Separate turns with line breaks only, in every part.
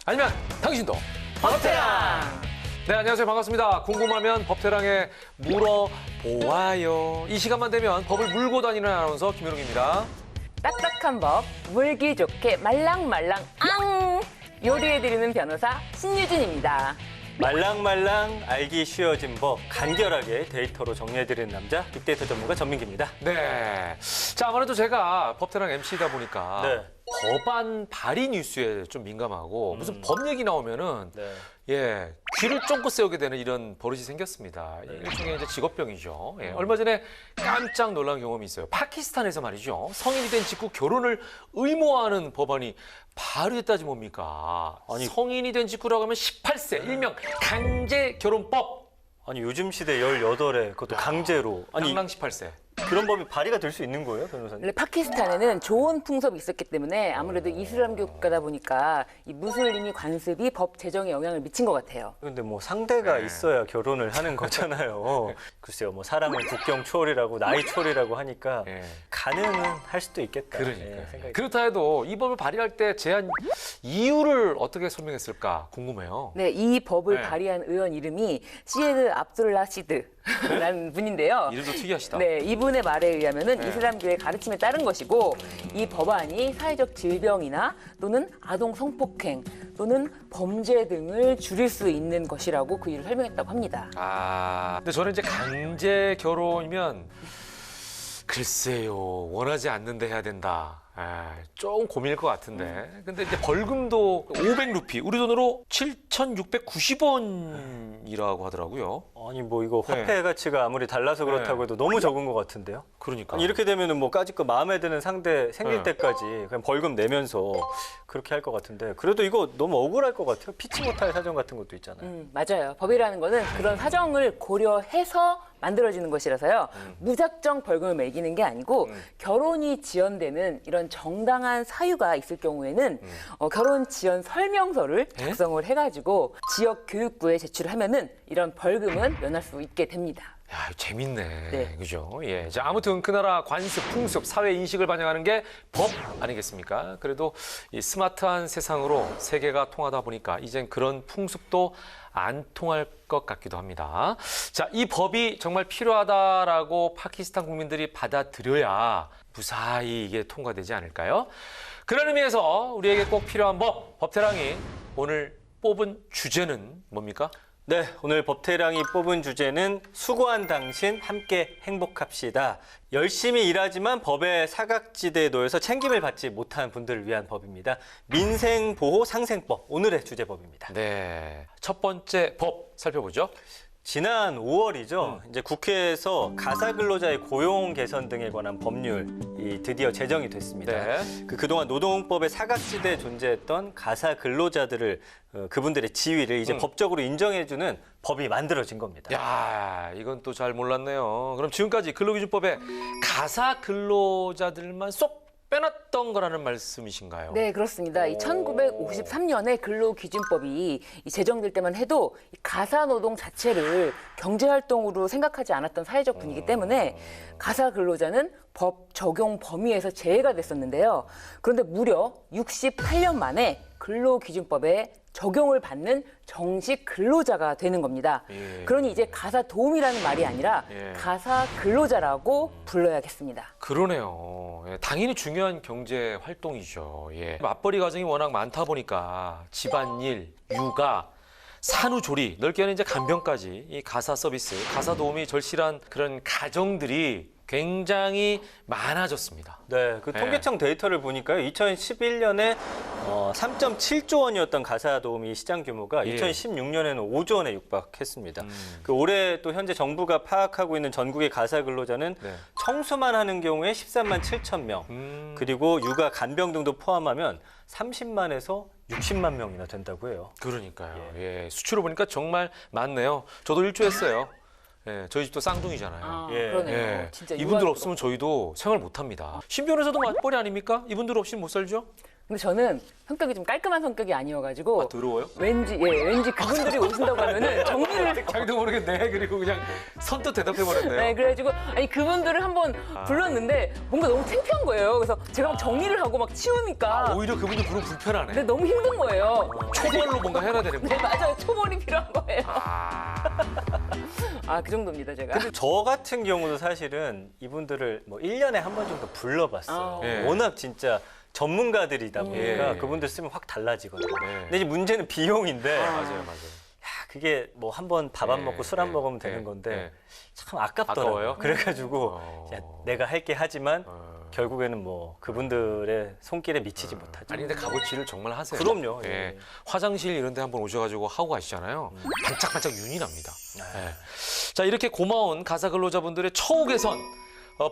아니면 당신도
법태랑.
네, 안녕하세요. 반갑습니다. 궁금하면 법태랑에 물어보아요. 이 시간만 되면 법을 물고 다니는 아나운서 김효롱입니다.
딱딱한 법, 물기 좋게 말랑말랑 앙! 요리해드리는 변호사 신유진입니다.
말랑말랑 알기 쉬워진 법, 간결하게 데이터로 정리해드리는 남자, 빅데이터 전문가 전민기입니다.
네. 자, 아무래도 제가 법태랑 MC다 보니까
네.
법안 발의 뉴스에 좀 민감하고 무슨 법 얘기 나오면은
네.
예, 귀를 쫑긋 세우게 되는 이런 버릇이 생겼습니다. 일종의 이제 직업병이죠. 예, 얼마 전에 깜짝 놀란 경험이 있어요. 파키스탄에서 말이죠. 성인이 된 직후 결혼을 의무화하는 법안이 발의됐다지 뭡니까?
아니,
성인이 된 직후라고 하면 18세, 일명 강제 결혼법.
아니 요즘 시대 18에 그것도 강제로. 아니
낭랑 18세.
그런 법이 발의가 될 수 있는 거예요, 변호사님?
원래 파키스탄에는 좋은 풍습이 있었기 때문에 아무래도 이슬람교 국가다 보니까 이 무슬림이 관습이 법 제정에 영향을 미친 것 같아요.
근데 뭐 상대가
네.
있어야 결혼을 하는 거잖아요. 글쎄요, 뭐 사람은 국경 초월이라고 나이 초월이라고 하니까
예.
가능은 할 수도 있겠다.
그러니까요.
예, 생각이
그렇다 해도 이 법을 발의할 때 제한 이유를 어떻게 설명했을까 궁금해요.
네, 이 법을
네.
발의한 의원 이름이 시에드 압둘라시드라는 분인데요.
이름도 특이하시다.
네, 이분의 말에 의하면은
네.
이슬람교의 가르침에 따른 것이고 이 법안이 사회적 질병이나 또는 아동 성폭행 또는 범죄 등을 줄일 수 있는 것이라고 그 이유를 설명했다고 합니다.
아, 근데 저는 이제 강제 결혼이면 글쎄요, 원하지 않는데 해야 된다. 좀 고민일 것 같은데. 근데 이제 벌금도 500루피, 우리 돈으로 7,690원이라고 하더라고요.
아니 뭐 이거 화폐 가치가 아무리 달라서 그렇다고 해도 너무 적은 것 같은데요?
그러니까.
아니, 이렇게 되면은 뭐 까짓 거 마음에 드는 상대 생길
네.
때까지 그냥 벌금 내면서 그렇게 할 것 같은데 그래도 이거 너무 억울할 것 같아요. 피치 못할 사정 같은 것도 있잖아요.
맞아요. 법이라는 거는 그런 사정을 고려해서 만들어지는 것이라서요. 무작정 벌금을 매기는 게 아니고 결혼이 지연되는 이런 정당한 사유가 있을 경우에는 결혼 지연 설명서를 작성을 해가지고 지역 교육부에 제출을 하면은 이런 벌금은 면할 수 있게 됩니다.
야, 재밌네.
네.
그죠? 예. 자, 아무튼 그 나라 관습, 풍습, 사회 인식을 반영하는 게 법 아니겠습니까? 그래도 이 스마트한 세상으로 세계가 통하다 보니까 이젠 그런 풍습도 안 통할 것 같기도 합니다. 자, 이 법이 정말 필요하다라고 파키스탄 국민들이 받아들여야 무사히 이게 통과되지 않을까요? 그런 의미에서 우리에게 꼭 필요한 법, 법태랑이 오늘 뽑은 주제는 뭡니까?
네, 오늘 법태랑이 뽑은 주제는 수고한 당신 함께 행복합시다. 열심히 일하지만 법의 사각지대에 놓여서 챙김을 받지 못한 분들을 위한 법입니다. 민생보호상생법, 오늘의 주제법입니다.
네. 첫 번째 법 살펴보죠.
지난 5월이죠. 이제 국회에서 가사 근로자의 고용 개선 등에 관한 법률이 드디어 제정이 됐습니다.
네.
그동안 노동법의 사각지대에 존재했던 가사 근로자들을 그분들의 지위를 이제 법적으로 인정해주는 법이 만들어진 겁니다.
야, 이건 또 잘 몰랐네요. 그럼 지금까지 근로기준법에 가사 근로자들만 쏙 빼놨던 거라는 말씀이신가요?
네, 그렇습니다. 이 1953년에 근로기준법이 제정될 때만 해도 이 가사노동 자체를 경제활동으로 생각하지 않았던 사회적 분위기 때문에 가사 근로자는 법 적용 범위에서 제외가 됐었는데요. 그런데 무려 68년 만에 근로기준법에 적용을 받는 정식 근로자가 되는 겁니다.
예.
그러니 이제 가사 도우미라는 말이 아니라
예.
가사 근로자라고 불러야겠습니다.
그러네요. 예, 당연히 중요한 경제 활동이죠. 예. 맞벌이 가정이 워낙 많다 보니까 집안일, 육아, 산후조리, 넓게는 이제 간병까지 이 가사 서비스, 가사 도우미 절실한 그런 가정들이 굉장히 많아졌습니다.
네, 그 통계청 데이터를 보니까요. 2011년에 3.7조 원이었던 가사 도우미 시장 규모가
예.
2016년에는 5조 원에 육박했습니다. 그 올해 또 현재 정부가 파악하고 있는 전국의 가사 근로자는
네.
청소만 하는 경우에 13만 7천 명, 그리고 육아 간병 등도 포함하면 30만에서 60만 명이나 된다고 해요.
그러니까요. 예, 수치로 보니까 정말 많네요. 저도 일조했어요. 예, 저희 집도 쌍둥이잖아요.
아,
예.
그러네요.
예,
진짜
이분들
유아도
없으면 저희도 생활 못합니다. 신 변호사도 맞벌이 아닙니까? 이분들 없이는 못 살죠?
근데 저는 성격이 좀 깔끔한 성격이 아니어가지고
더러워요?
왠지 그분들이 오신다고 하면은 정리를
자기도 모르겠네. 그리고 그냥 선뜻 대답해버렸네요.
네, 그래가지고 아니 그분들을 한번 불렀는데 뭔가 너무 창피한 거예요. 그래서 제가 막 정리를 하고 막 치우니까
오히려 그분들 부르면 불편하네.
근데 너무 힘든 거예요.
초벌로 뭔가 해야 되는
네,
거.
맞아요. 초벌이 필요한 거예요.
아,
그 정도입니다, 제가.
저 같은 경우도 사실은 이분들을 뭐 1년에 한 번 정도 불러봤어요.
예.
워낙 진짜 전문가들이다 보니까
예.
그분들 쓰면 확 달라지거든요.
네.
근데 이제 문제는 비용인데
맞아요.
그게 뭐 한 번 밥 안
네,
먹고 술 안
네,
먹으면
네,
되는 건데
네.
참 아깝더라고요.
아까워요?
그래가지고 야, 내가 할 게 하지만
어.
결국에는 뭐 그분들의 손길에 미치지 못하죠.
아니 근데 값어치를 정말 하세요.
그럼요.
예.
예.
화장실 이런 데 한번 오셔가지고 하고 가시잖아요. 반짝반짝 윤이 납니다. 예. 자, 이렇게 고마운 가사 근로자분들의 처우 개선,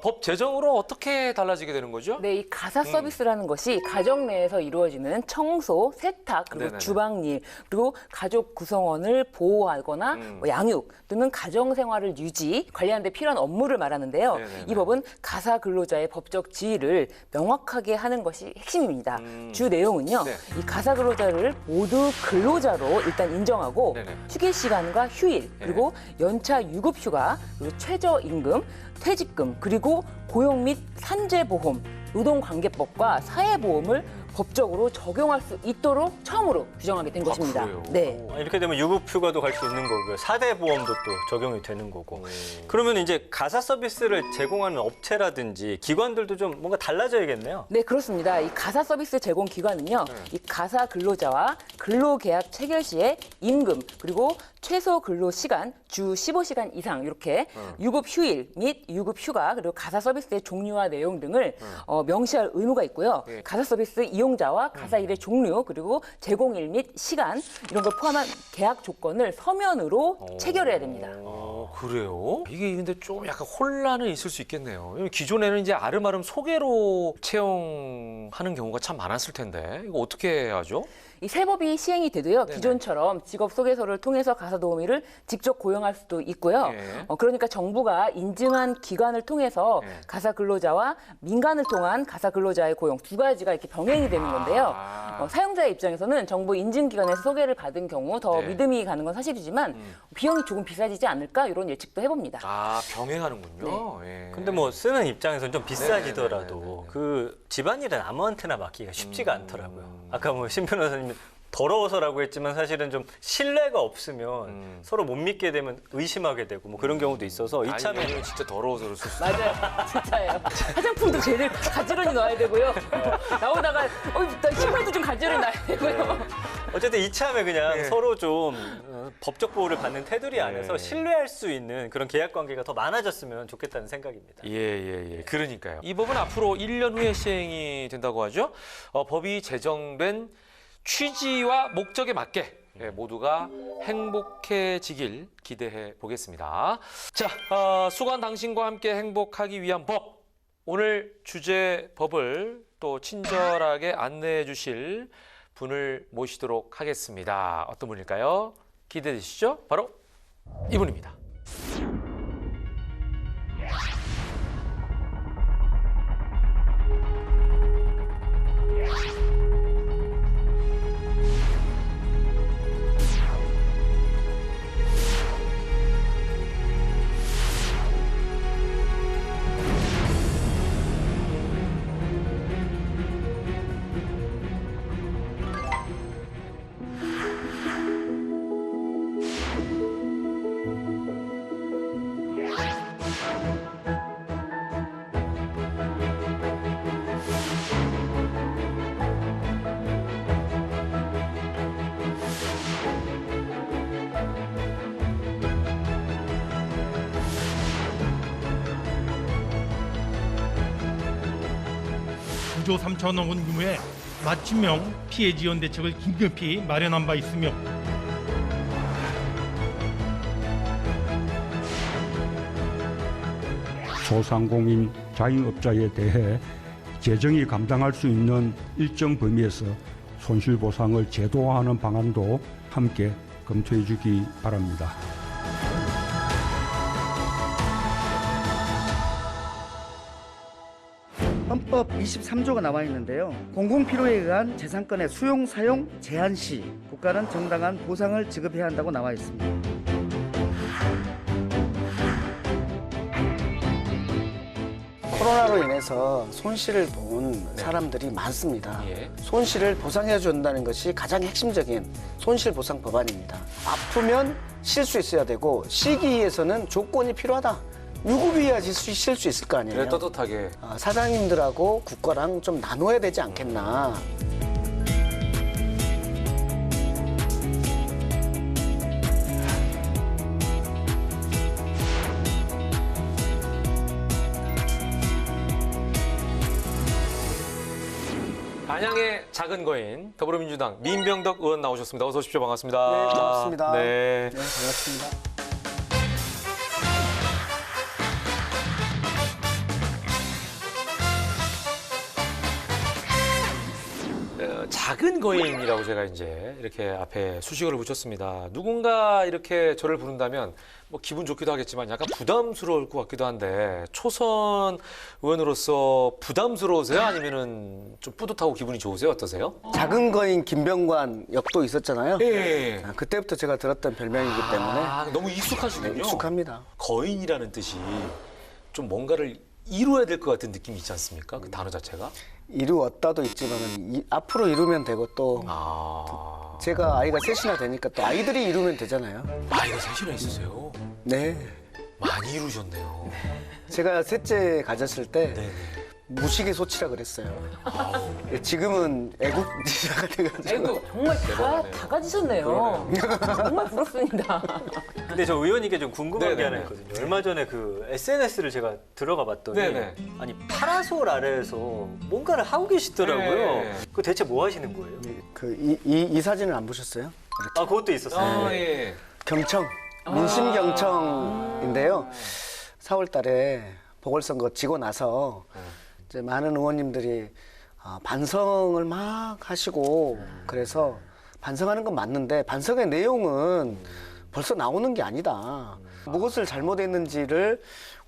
법 제정으로 어떻게 달라지게 되는 거죠?
네, 이 가사 서비스라는 것이 가정 내에서 이루어지는 청소, 세탁, 그리고
네네네.
주방일, 그리고 가족 구성원을 보호하거나 뭐 양육 또는 가정 생활을 유지, 관리하는 데 필요한 업무를 말하는데요.
네네네.
이 법은 가사 근로자의 법적 지위를 명확하게 하는 것이 핵심입니다. 주 내용은요.
네.
이 가사 근로자를 모두 근로자로 일단 인정하고
네네.
휴게 시간과 휴일, 그리고 연차 유급 휴가, 그리고 최저임금, 퇴직금, 그리고 고용 및 산재보험, 노동관계법과 사회보험을 법적으로 적용할 수 있도록 처음으로 규정하게 된 것입니다.
그래요?
네.
이렇게 되면 유급휴가도 갈 수 있는 거고요. 4대 보험도 또 적용이 되는 거고. 그러면 이제 가사 서비스를 제공하는 업체라든지 기관들도 좀 뭔가 달라져야겠네요.
네, 그렇습니다. 이 가사 서비스 제공 기관은요, 이 가사 근로자와 근로계약 체결 시에 임금, 그리고 최소 근로 시간, 주 15시간 이상 이렇게 유급 휴일 및 유급 휴가, 그리고 가사 서비스의 종류와 내용 등을 명시할 의무가 있고요.
네.
가사 서비스 이용자와 가사 일의 종류, 그리고 제공일 및 시간 이런 걸 포함한 계약 조건을 서면으로 체결해야 됩니다.
그래요? 이게 근데 좀 약간 혼란은 있을 수 있겠네요. 왜냐면 기존에는 이제 아름아름 소개로 채용하는 경우가 참 많았을 텐데 이거 어떻게 하죠?
이 새 법이 시행이 돼도요,
네네.
기존처럼 직업 소개서를 통해서 가사 도우미를 직접 고용할 수도 있고요.
예.
그러니까 정부가 인증한 기관을 통해서
예.
가사 근로자와 민간을 통한 가사 근로자의 고용 두 가지가 이렇게 병행이 되는 건데요.
아.
사용자의 입장에서는 정부 인증기관에서 소개를 받은 경우 더
네.
믿음이 가는 건 사실이지만 비용이 조금 비싸지지 않을까 이런 예측도 해봅니다.
아, 병행하는군요. 예.
근데 뭐 쓰는 입장에서는 좀
네네네네네.
비싸지더라도 그 집안일은 아무한테나 맡기기가 쉽지가 않더라고요. 아까 뭐 신 변호사님이 더러워서라고 했지만 사실은 좀 신뢰가 없으면 서로 못 믿게 되면 의심하게 되고 뭐 그런 경우도 있어서 이참에
아니면 진짜 더러워서 그럴 수 있어요.
맞아요. 진짜예요. 화장품도 제일 가지런히 넣어야 되고요. 나오다가 나 신발도 좀 가지런히 놔야 되고요.
어쨌든 이참에 그냥
네.
서로 좀 법적 보호를 받는 테두리 안에서
네.
신뢰할 수 있는 그런 계약 관계가 더 많아졌으면 좋겠다는 생각입니다.
예. 그러니까요. 이 법은 앞으로 1년 후에 시행이 된다고 하죠. 법이 제정된 취지와 목적에 맞게 모두가 행복해지길 기대해 보겠습니다. 자, 수고한 당신과 함께 행복하기 위한 법. 오늘 주제 법을 또 친절하게 안내해 주실 분을 모시도록 하겠습니다. 어떤 분일까요? 기대되시죠? 바로 이분입니다.
구조 3천억 원 규모의 맞춤형 피해 지원 대책을 긴급히 마련한 바 있으며
소상공인 자영업자에 대해 재정이 감당할 수 있는 일정 범위에서 손실보상을 제도화하는 방안도 함께 검토해 주기 바랍니다.
민법 23조가 나와 있는데요. 공공필요에 의한 재산권의 수용, 사용 제한 시 국가는 정당한 보상을 지급해야 한다고 나와 있습니다.
코로나로 인해서 손실을 본 사람들이 많습니다.
예.
손실을 보상해 준다는 것이 가장 핵심적인 손실 보상 법안입니다. 아프면 쉴 수 있어야 되고 쉬기 위해서는 조건이 필요하다. 유급이어야지 쉴 수 있을 거 아니에요.
그래 떳떳하게.
사장님들하고 국가랑 좀 나눠야 되지 않겠나.
안양의 작은 거인 더불어민주당 민병덕 의원 나오셨습니다. 어서 오십시오. 반갑습니다.
네, 반갑습니다.
네.
네, 반갑습니다.
작은 거인이라고 제가 이제 이렇게 앞에 수식어를 붙였습니다. 누군가 이렇게 저를 부른다면 뭐 기분 좋기도 하겠지만 약간 부담스러울 것 같기도 한데 초선 의원으로서 부담스러우세요? 아니면은 좀 뿌듯하고 기분이 좋으세요? 어떠세요?
작은 거인 김병관 역도 있었잖아요.
예.
그때부터 제가 들었던 별명이기 때문에
아, 너무 익숙하시군요.
익숙합니다.
거인이라는 뜻이 좀 뭔가를 이루어야 될 것 같은 느낌이 있지 않습니까? 그 단어 자체가.
이루었다도 있지만 앞으로 이루면 되고 또
아.
제가 아이가 셋이나 되니까 또 아이들이 이루면 되잖아요.
아이가 셋이나 있으세요?
네.
많이 이루셨네요.
제가 셋째 가졌을 때
네네.
무시개소치라 그랬어요. 지금은 애국지사가 돼가지고.
아이고 정말 다 가지셨네요. 정말 부럽습니다.
근데 저 의원님께 좀 궁금한 게
네네네.
하나 있거든요. 얼마 전에 그 SNS를 제가 들어가 봤더니
네네.
아니 파라솔 아래에서 뭔가를 하고 계시더라고요.
네.
그 대체 뭐 하시는 거예요?
이 사진을 안 보셨어요?
아 그것도 있었어요.
아, 예.
경청, 민심경청인데요. 4월 달에 보궐선거 지고 나서 이제 많은 의원님들이 반성을 막 하시고 그래서 반성하는 건 맞는데 반성의 내용은 벌써 나오는 게 아니다. 무엇을 잘못했는지를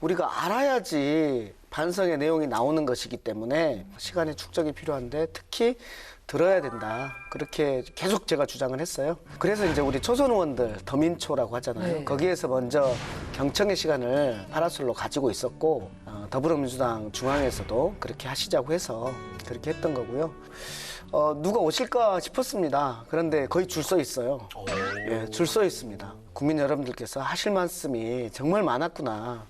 우리가 알아야지 반성의 내용이 나오는 것이기 때문에 시간의 축적이 필요한데 특히 들어야 된다. 그렇게 계속 제가 주장을 했어요. 그래서 이제 우리 초선 의원들 더민초라고 하잖아요.
네.
거기에서 먼저 경청의 시간을 파라솔로 가지고 있었고 더불어민주당 중앙에서도 그렇게 하시자고 해서 그렇게 했던 거고요. 누가 오실까 싶었습니다. 그런데 거의 줄 서 있어요. 예, 줄 서 있습니다. 국민 여러분들께서 하실 말씀이 정말 많았구나.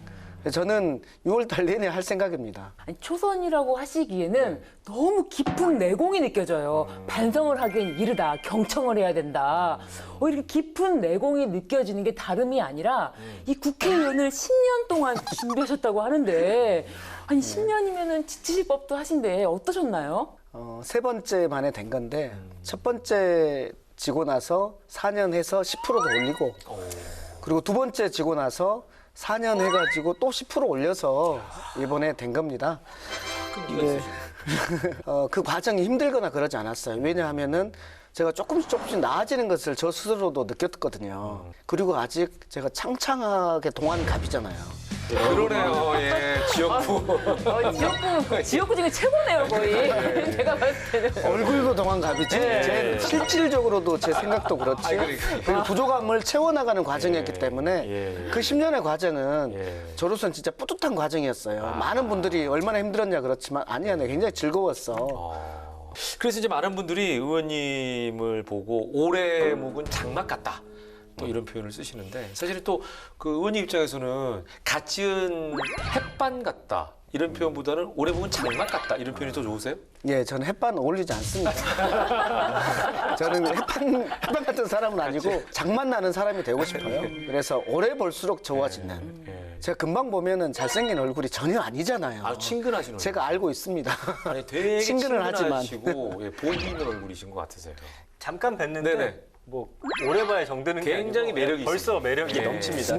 저는 6월 달 내내 할 생각입니다.
아니, 초선이라고 하시기에는 너무 깊은 내공이 느껴져요. 반성을 하기엔 이르다. 경청을 해야 된다. 이렇게 깊은 내공이 느껴지는 게 다름이 아니라 이 국회의원을 10년 동안 준비하셨다고 하는데 아니 10년이면은 지치실 법도 하신데 어떠셨나요?
세 번째 만에 된 건데 첫 번째 지고 나서 4년 해서 10%도 올리고 그리고 두 번째 지고 나서 4년 해가지고 또 10% 올려서 이번에 된 겁니다. 네. 그 과정이 힘들거나 그러지 않았어요. 왜냐하면은 제가 조금씩 나아지는 것을 저 스스로도 느꼈거든요. 그리고 아직 제가 창창하게 동안갑이잖아요.
그러네요. 예. 지역구.
지역구 중에 최고네요, 거의. 제가 봤을 때는.
얼굴도 동안갑이지. 제 실질적으로도 제 생각도 그렇지. 그리고 부족함을 채워나가는 과정이었기 때문에 그 10년의 과정은 저로서는 진짜 뿌듯한 과정이었어요. 많은 분들이 얼마나 힘들었냐 그렇지만 아니야, 내가 굉장히 즐거웠어.
그래서 이제 많은 분들이 의원님을 보고 오래 묵은 장막 같다. 또 이런 표현을 쓰시는데 사실은 또 그 의원님 입장에서는 갓 지은 햇반 같다. 이런 표현보다는 오래 묵은 장막 같다. 이런 표현이 더 좋으세요?
예, 저는 햇반 어울리지 않습니다. 저는 햇반 같은 사람은 아니고 장맛 나는 사람이 되고 싶어요. 그래서 오래 볼수록 좋아지는. 제가 금방 보면은 잘생긴 얼굴이 전혀 아니잖아요.
아, 친근하신 얼굴.
제가 알고 있습니다.
아니, 되게
친근을 하지만.
친근하시고 예, 보기 있는 얼굴이신 것 같으세요.
잠깐 뵀는데
네네.
뭐 오래 봐야 정드는 게
굉장히
아니고
매력이
벌써
있습니다.
매력이
예.
넘칩니다.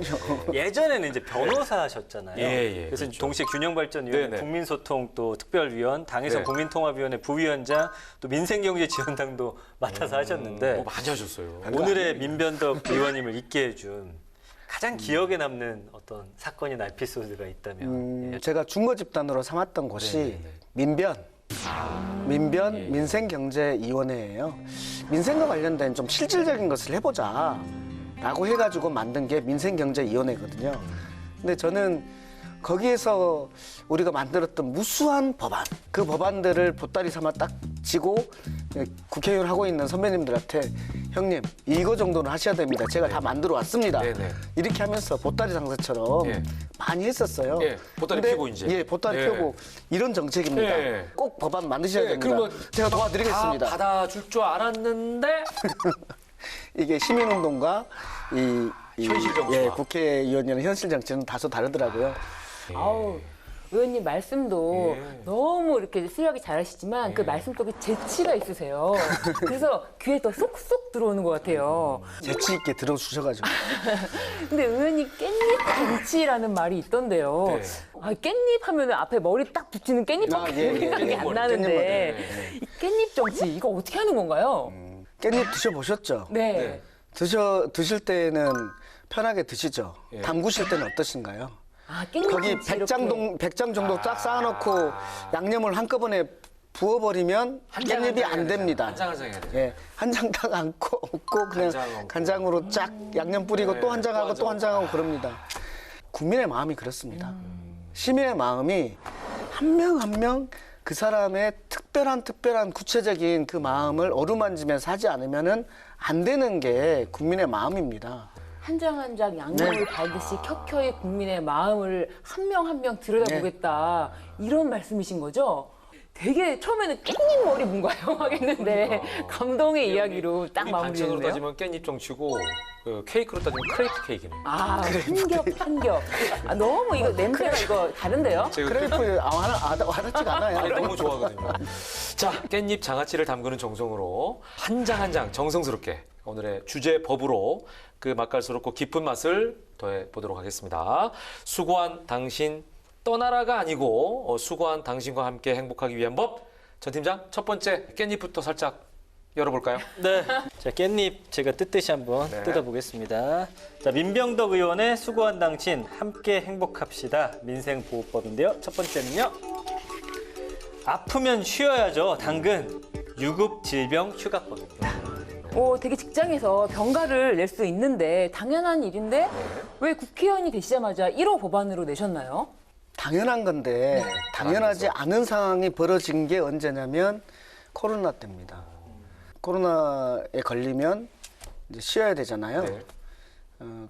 예전에는 이제 변호사셨잖아요.
예,
그래서
그렇죠.
동시에 균형발전위원회,
네네.
국민소통 또 특별위원, 당에서
네.
국민통합위원회 부위원장, 또 민생경제지원당도 맡아서 하셨는데
많이 하셨어요.
오늘의 민변덕 의원님을 있게 해준 가장 기억에 남는 어떤 사건이나 에피소드가 있다면
제가 중거 집단으로 삼았던 곳이
네네네.
민변 민생경제위원회예요. 민생과 관련된 좀 실질적인 것을 해보자 라고 해가지고 만든 게 민생경제위원회거든요. 근데 저는 거기에서 우리가 만들었던 무수한 법안, 그 법안들을 보따리 삼아 딱 쥐고 국회의원 하고 있는 선배님들한테 형님 이거 정도는 하셔야 됩니다. 제가 다 만들어 왔습니다.
네네.
이렇게 하면서 보따리 장사처럼
예.
많이 했었어요.
예, 보따리
근데,
펴고 이제.
예, 보따리
예.
펴고 이런 정책입니다.
예.
꼭 법안 만드셔야
예,
됩니다.
그러면
제가 도와드리겠습니다.
다 받아줄 줄 알았는데
이게 시민운동과 이
현실 정치와.
예, 국회의원이라는 현실 정치는 다소 다르더라고요.
아우, 의원님 말씀도
예.
너무 이렇게 수려하게 잘하시지만 그 말씀 속에 재치가 있으세요. 그래서 귀에 더 쏙쏙 들어오는 것 같아요.
재치 있게 들어주셔가지고.
근데 의원님 깻잎 김치라는 말이 있던데요.
네.
아, 깻잎 하면 앞에 머리 딱 붙이는 깻잎밖에
아, 예,
생각이
깻잎
안
머리,
나는데
깻잎 머리.
이 깻잎 정치 이거 어떻게 하는 건가요?
깻잎 드셔보셨죠?
네.
드실 때는 편하게 드시죠.
예.
담그실 때는 어떠신가요?
아, 깻잎
거기
김치 이렇게.
100장 정도 딱 쌓아놓고 양념을 한꺼번에 부어버리면 깻잎이 안 됩니다.
한 장 한 장 해야 돼.
예, 한 장 딱 얹고 그냥
간장 얹고.
간장으로 쫙 양념 뿌리고
네,
또 한 장 하고
또
또 한 장 하고
아.
그럽니다. 국민의 마음이 그렇습니다. 시민의 마음이 한 명 한 명 그 사람의 특별한 구체적인 그 마음을 어루만지면서 하지 않으면은 안 되는 게 국민의 마음입니다.
한 장 한 장 양념을
네.
발듯이 켜켜이 국민의 마음을 한 명 한 명 들여다보겠다. 이런 말씀이신 거죠? 되게 처음에는 깻잎 머리 뭔가요? 하겠는데 감동의 이야기로 딱
우리 반찬으로
마무리했네요.
따지면 깻잎 정치고 그 케이크로 따지면 크레이프 케이크네.
아, 한 겹. 아, 너무 이거 냄새가 이거 다른데요?
제가
크레이프 와닿지가 않아요.
아니, 너무 좋아하거든요. 자, 깻잎 장아찌를 담그는 정성으로 한 장 한 장 정성스럽게 오늘의 주제 법으로 그 맛깔스럽고 깊은 맛을 더해 보도록 하겠습니다. 수고한 당신 떠나라가 아니고 수고한 당신과 함께 행복하기 위한 법. 전 팀장 첫 번째 깻잎부터 살짝 열어볼까요?
네. 자, 깻잎 제가 뜯듯이 한번
네.
뜯어보겠습니다. 자, 민병덕 의원의 수고한 당신 함께 행복합시다 민생보호법인데요. 첫 번째는요. 아프면 쉬어야죠. 당근 유급 질병 휴가법입니다.
되게 직장에서 병가를 낼 수 있는데 당연한 일인데 왜 국회의원이 되시자마자 1호 법안으로 내셨나요?
당연한 건데 당연하지 않은 상황이 벌어진 게 언제냐면 코로나 때입니다. 코로나에 걸리면 이제 쉬어야 되잖아요.
네.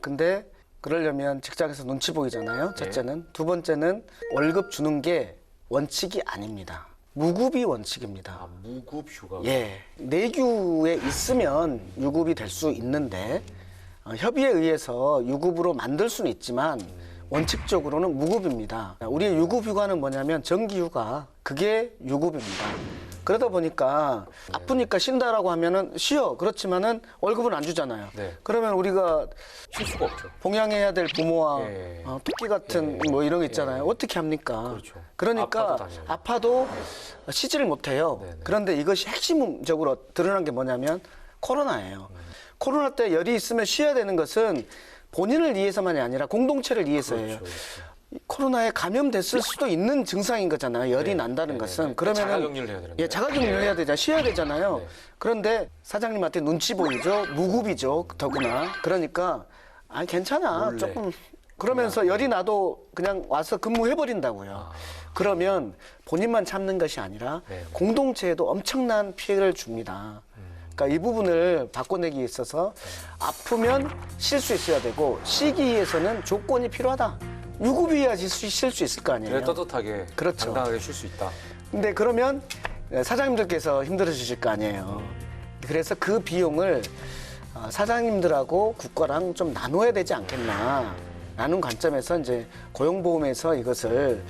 근데 그러려면 직장에서 눈치 보이잖아요. 첫째는. 두 번째는 월급 주는 게 원칙이 아닙니다. 무급이 원칙입니다.
아, 무급 휴가.
예, 내규에 있으면 유급이 될 수 있는데 협의에 의해서 유급으로 만들 수는 있지만 원칙적으로는 무급입니다. 우리의 유급 휴가는 뭐냐면 정기 휴가, 그게 유급입니다. 그러다 보니까 아프니까 쉰다라고 하면은 쉬어. 그렇지만은 월급은 안 주잖아요.
네.
그러면 우리가
쉴 수가 없죠.
봉양해야 될 부모와
예.
토끼 같은 뭐 이런 거 있잖아요. 어떻게 합니까?
그렇죠.
그러니까
아파도 다녀요.
아파도 쉬지를 못해요.
네네.
그런데 이것이 핵심적으로 드러난 게 뭐냐면 코로나예요. 코로나 때 열이 있으면 쉬어야 되는 것은 본인을 위해서만이 아니라 공동체를 위해서예요.
그렇죠.
코로나에 감염됐을 수도 있는 증상인 거잖아요. 열이 난다는 것은. 그러면은
자가격리를 해야 되는데.
예, 자가격리를 해야 되잖아요. 쉬어야 되잖아요.
네.
그런데 사장님한테 눈치 보이죠. 무급이죠. 더구나. 그러니까 괜찮아.
몰래.
조금 그러면서 열이 나도 그냥 와서 근무해버린다고요. 그러면 본인만 참는 것이 아니라
네.
공동체에도 엄청난 피해를 줍니다. 그러니까 이 부분을 바꿔내기 있어서 아프면 쉴 수 있어야 되고 쉬기 위해서는 조건이 필요하다. 유급이어야지 쉴 수 있을 거 아니에요.
그래 떳떳하게
그렇죠.
당당하게 쉴 수 있다.
근데 그러면 사장님들께서 힘들어 주실 거 아니에요. 그래서 그 비용을 사장님들하고 국가랑 좀 나눠야 되지 않겠나. 라는 관점에서 이제 고용보험에서 이것을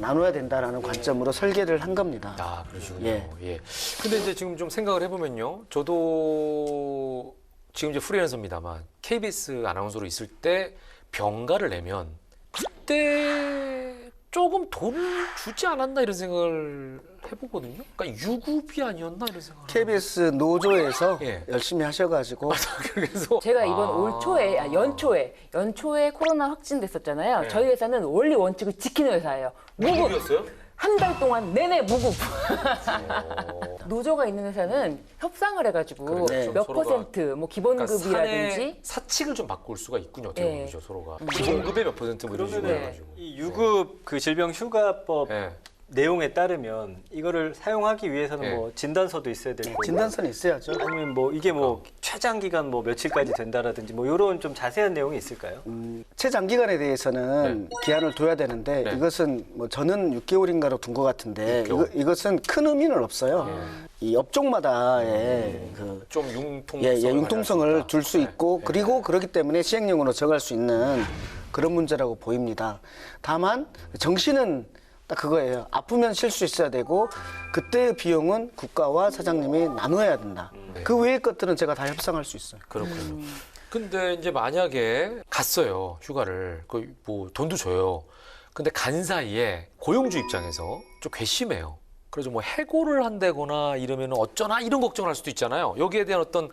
나눠야 된다라는 관점으로 설계를 한 겁니다.
아, 그러시군요.
예.
예. 근데 이제 지금 좀 생각을 해보면요. 저도 지금 이제 프리랜서입니다만 KBS 아나운서로 있을 때 병가를 내면 그때 조금 돈을 주지 않았나 이런 생각을 해보거든요. 그러니까 유급이 아니었나 이런 생각을.
KBS 노조에서
예.
열심히 하셔가지고
그래서
제가 이번 올 초에, 연초에 코로나 확진됐었잖아요.
네.
저희 회사는 원리 원칙을 지키는 회사예요. 무급.
무급이었어요?
한 달 동안 내내 무급. 노조가 있는 회사는 협상을 해가지고
그렇죠.
몇
서로가-
퍼센트, 뭐
그러니까
기본급이라든지
사내 사칙을 좀 바꿀 수가 있군요. 어떻게
네.
보면 서로가 기본급의 몇 퍼센트 뭐 이런 식으로
그러면은
해가지고.
이 유급 그 질병휴가법
네.
내용에 따르면 이거를 사용하기 위해서는
네.
뭐 진단서도 있어야 되고
진단서는 있어야죠.
아니면 뭐 이게 뭐 최장 기간 뭐 며칠까지 된다라든지 뭐 이런 좀 자세한 내용이 있을까요?
최장기간에 대해서는 기한을 둬야 되는데
네.
이것은 뭐 저는 6개월인가로 둔 것 같은데
6개월.
이것은 큰 의미는 없어요. 이 업종마다의 그
좀 융통성을
융통성을 둘 수 있고
네.
그리고 그렇기 때문에 시행령으로 정할 수 있는 그런 문제라고 보입니다. 다만 정신은 딱 그거예요. 아프면 쉴 수 있어야 되고 그때의 비용은 국가와 사장님이 나눠야 된다. 그 외의 것들은 제가 다 협상할 수 있어요.
그렇군요. 근데 이제 만약에 갔어요, 휴가를. 그 뭐 돈도 줘요. 근데 간 사이에 고용주 입장에서 좀 괘씸해요. 그래서 뭐 해고를 한다거나 이러면 어쩌나 이런 걱정을 할 수도 있잖아요. 여기에 대한 어떤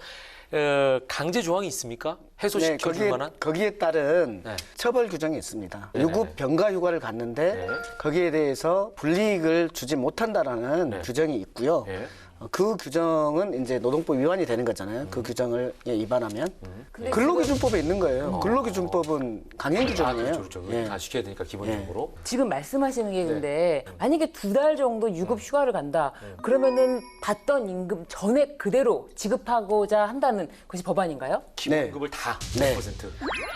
강제 조항이 있습니까? 해소시켜줄 만한?
거기에 따른
네.
처벌 규정이 있습니다.
네.
유급 병가 휴가를 갔는데
네.
거기에 대해서 불이익을 주지 못한다라는
네.
규정이 있고요.
예.
그 규정은 이제 노동법 위반이 되는 거잖아요. 그 규정을 위반하면
근데
근로기준법에 있는 거예요. 근로기준법은 강행 규정이에요.
그렇죠.
예.
다 지켜야 되니까 기본적으로.
지금 말씀하시는 게 근데
네.
만약에 2달 정도 유급 휴가를 간다. 그러면은 받던 임금 전액 그대로 지급하고자 한다는 것이 법안인가요?
기본급을 다
네.
100%.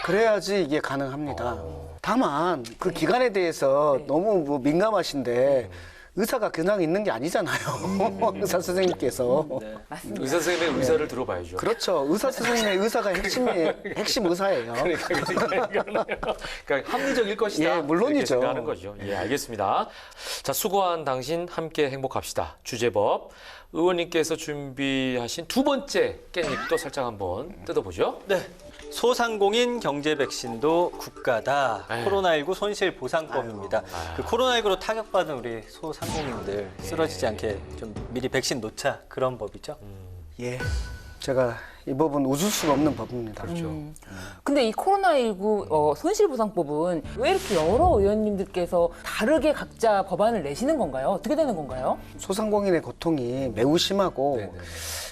그래야지 이게 가능합니다. 다만 그 기간에 대해서 너무 뭐 민감하신데 의사가 그냥 있는 게 아니잖아요. 의사 선생님께서.
맞습니다.
의사 선생님의 의사를 들어봐야죠.
그렇죠. 의사 선생님의 의사가 핵심 의사예요.
그러니까 합리적일 것이다.
예, 물론이죠.
이렇게 생각하는 거죠. 예, 알겠습니다. 자, 수고한 당신 함께 행복합시다. 주제법. 의원님께서 준비하신 두 번째 깻잎도 살짝 한번 뜯어보죠.
네. 소상공인 경제 백신도 국가다.
네.
코로나19 손실 보상법입니다. 그 코로나19로 타격받은 우리 소상공인들 쓰러지지 않게 좀 미리 백신 놓자 그런 법이죠.
예. 제가 이 법은 웃을 수가 없는 법입니다.
그렇죠.
근데 이 코로나19 손실보상법은 왜 이렇게 여러 의원님들께서 다르게 각자 법안을 내시는 건가요? 어떻게 되는 건가요?
소상공인의 고통이 매우 심하고
네네.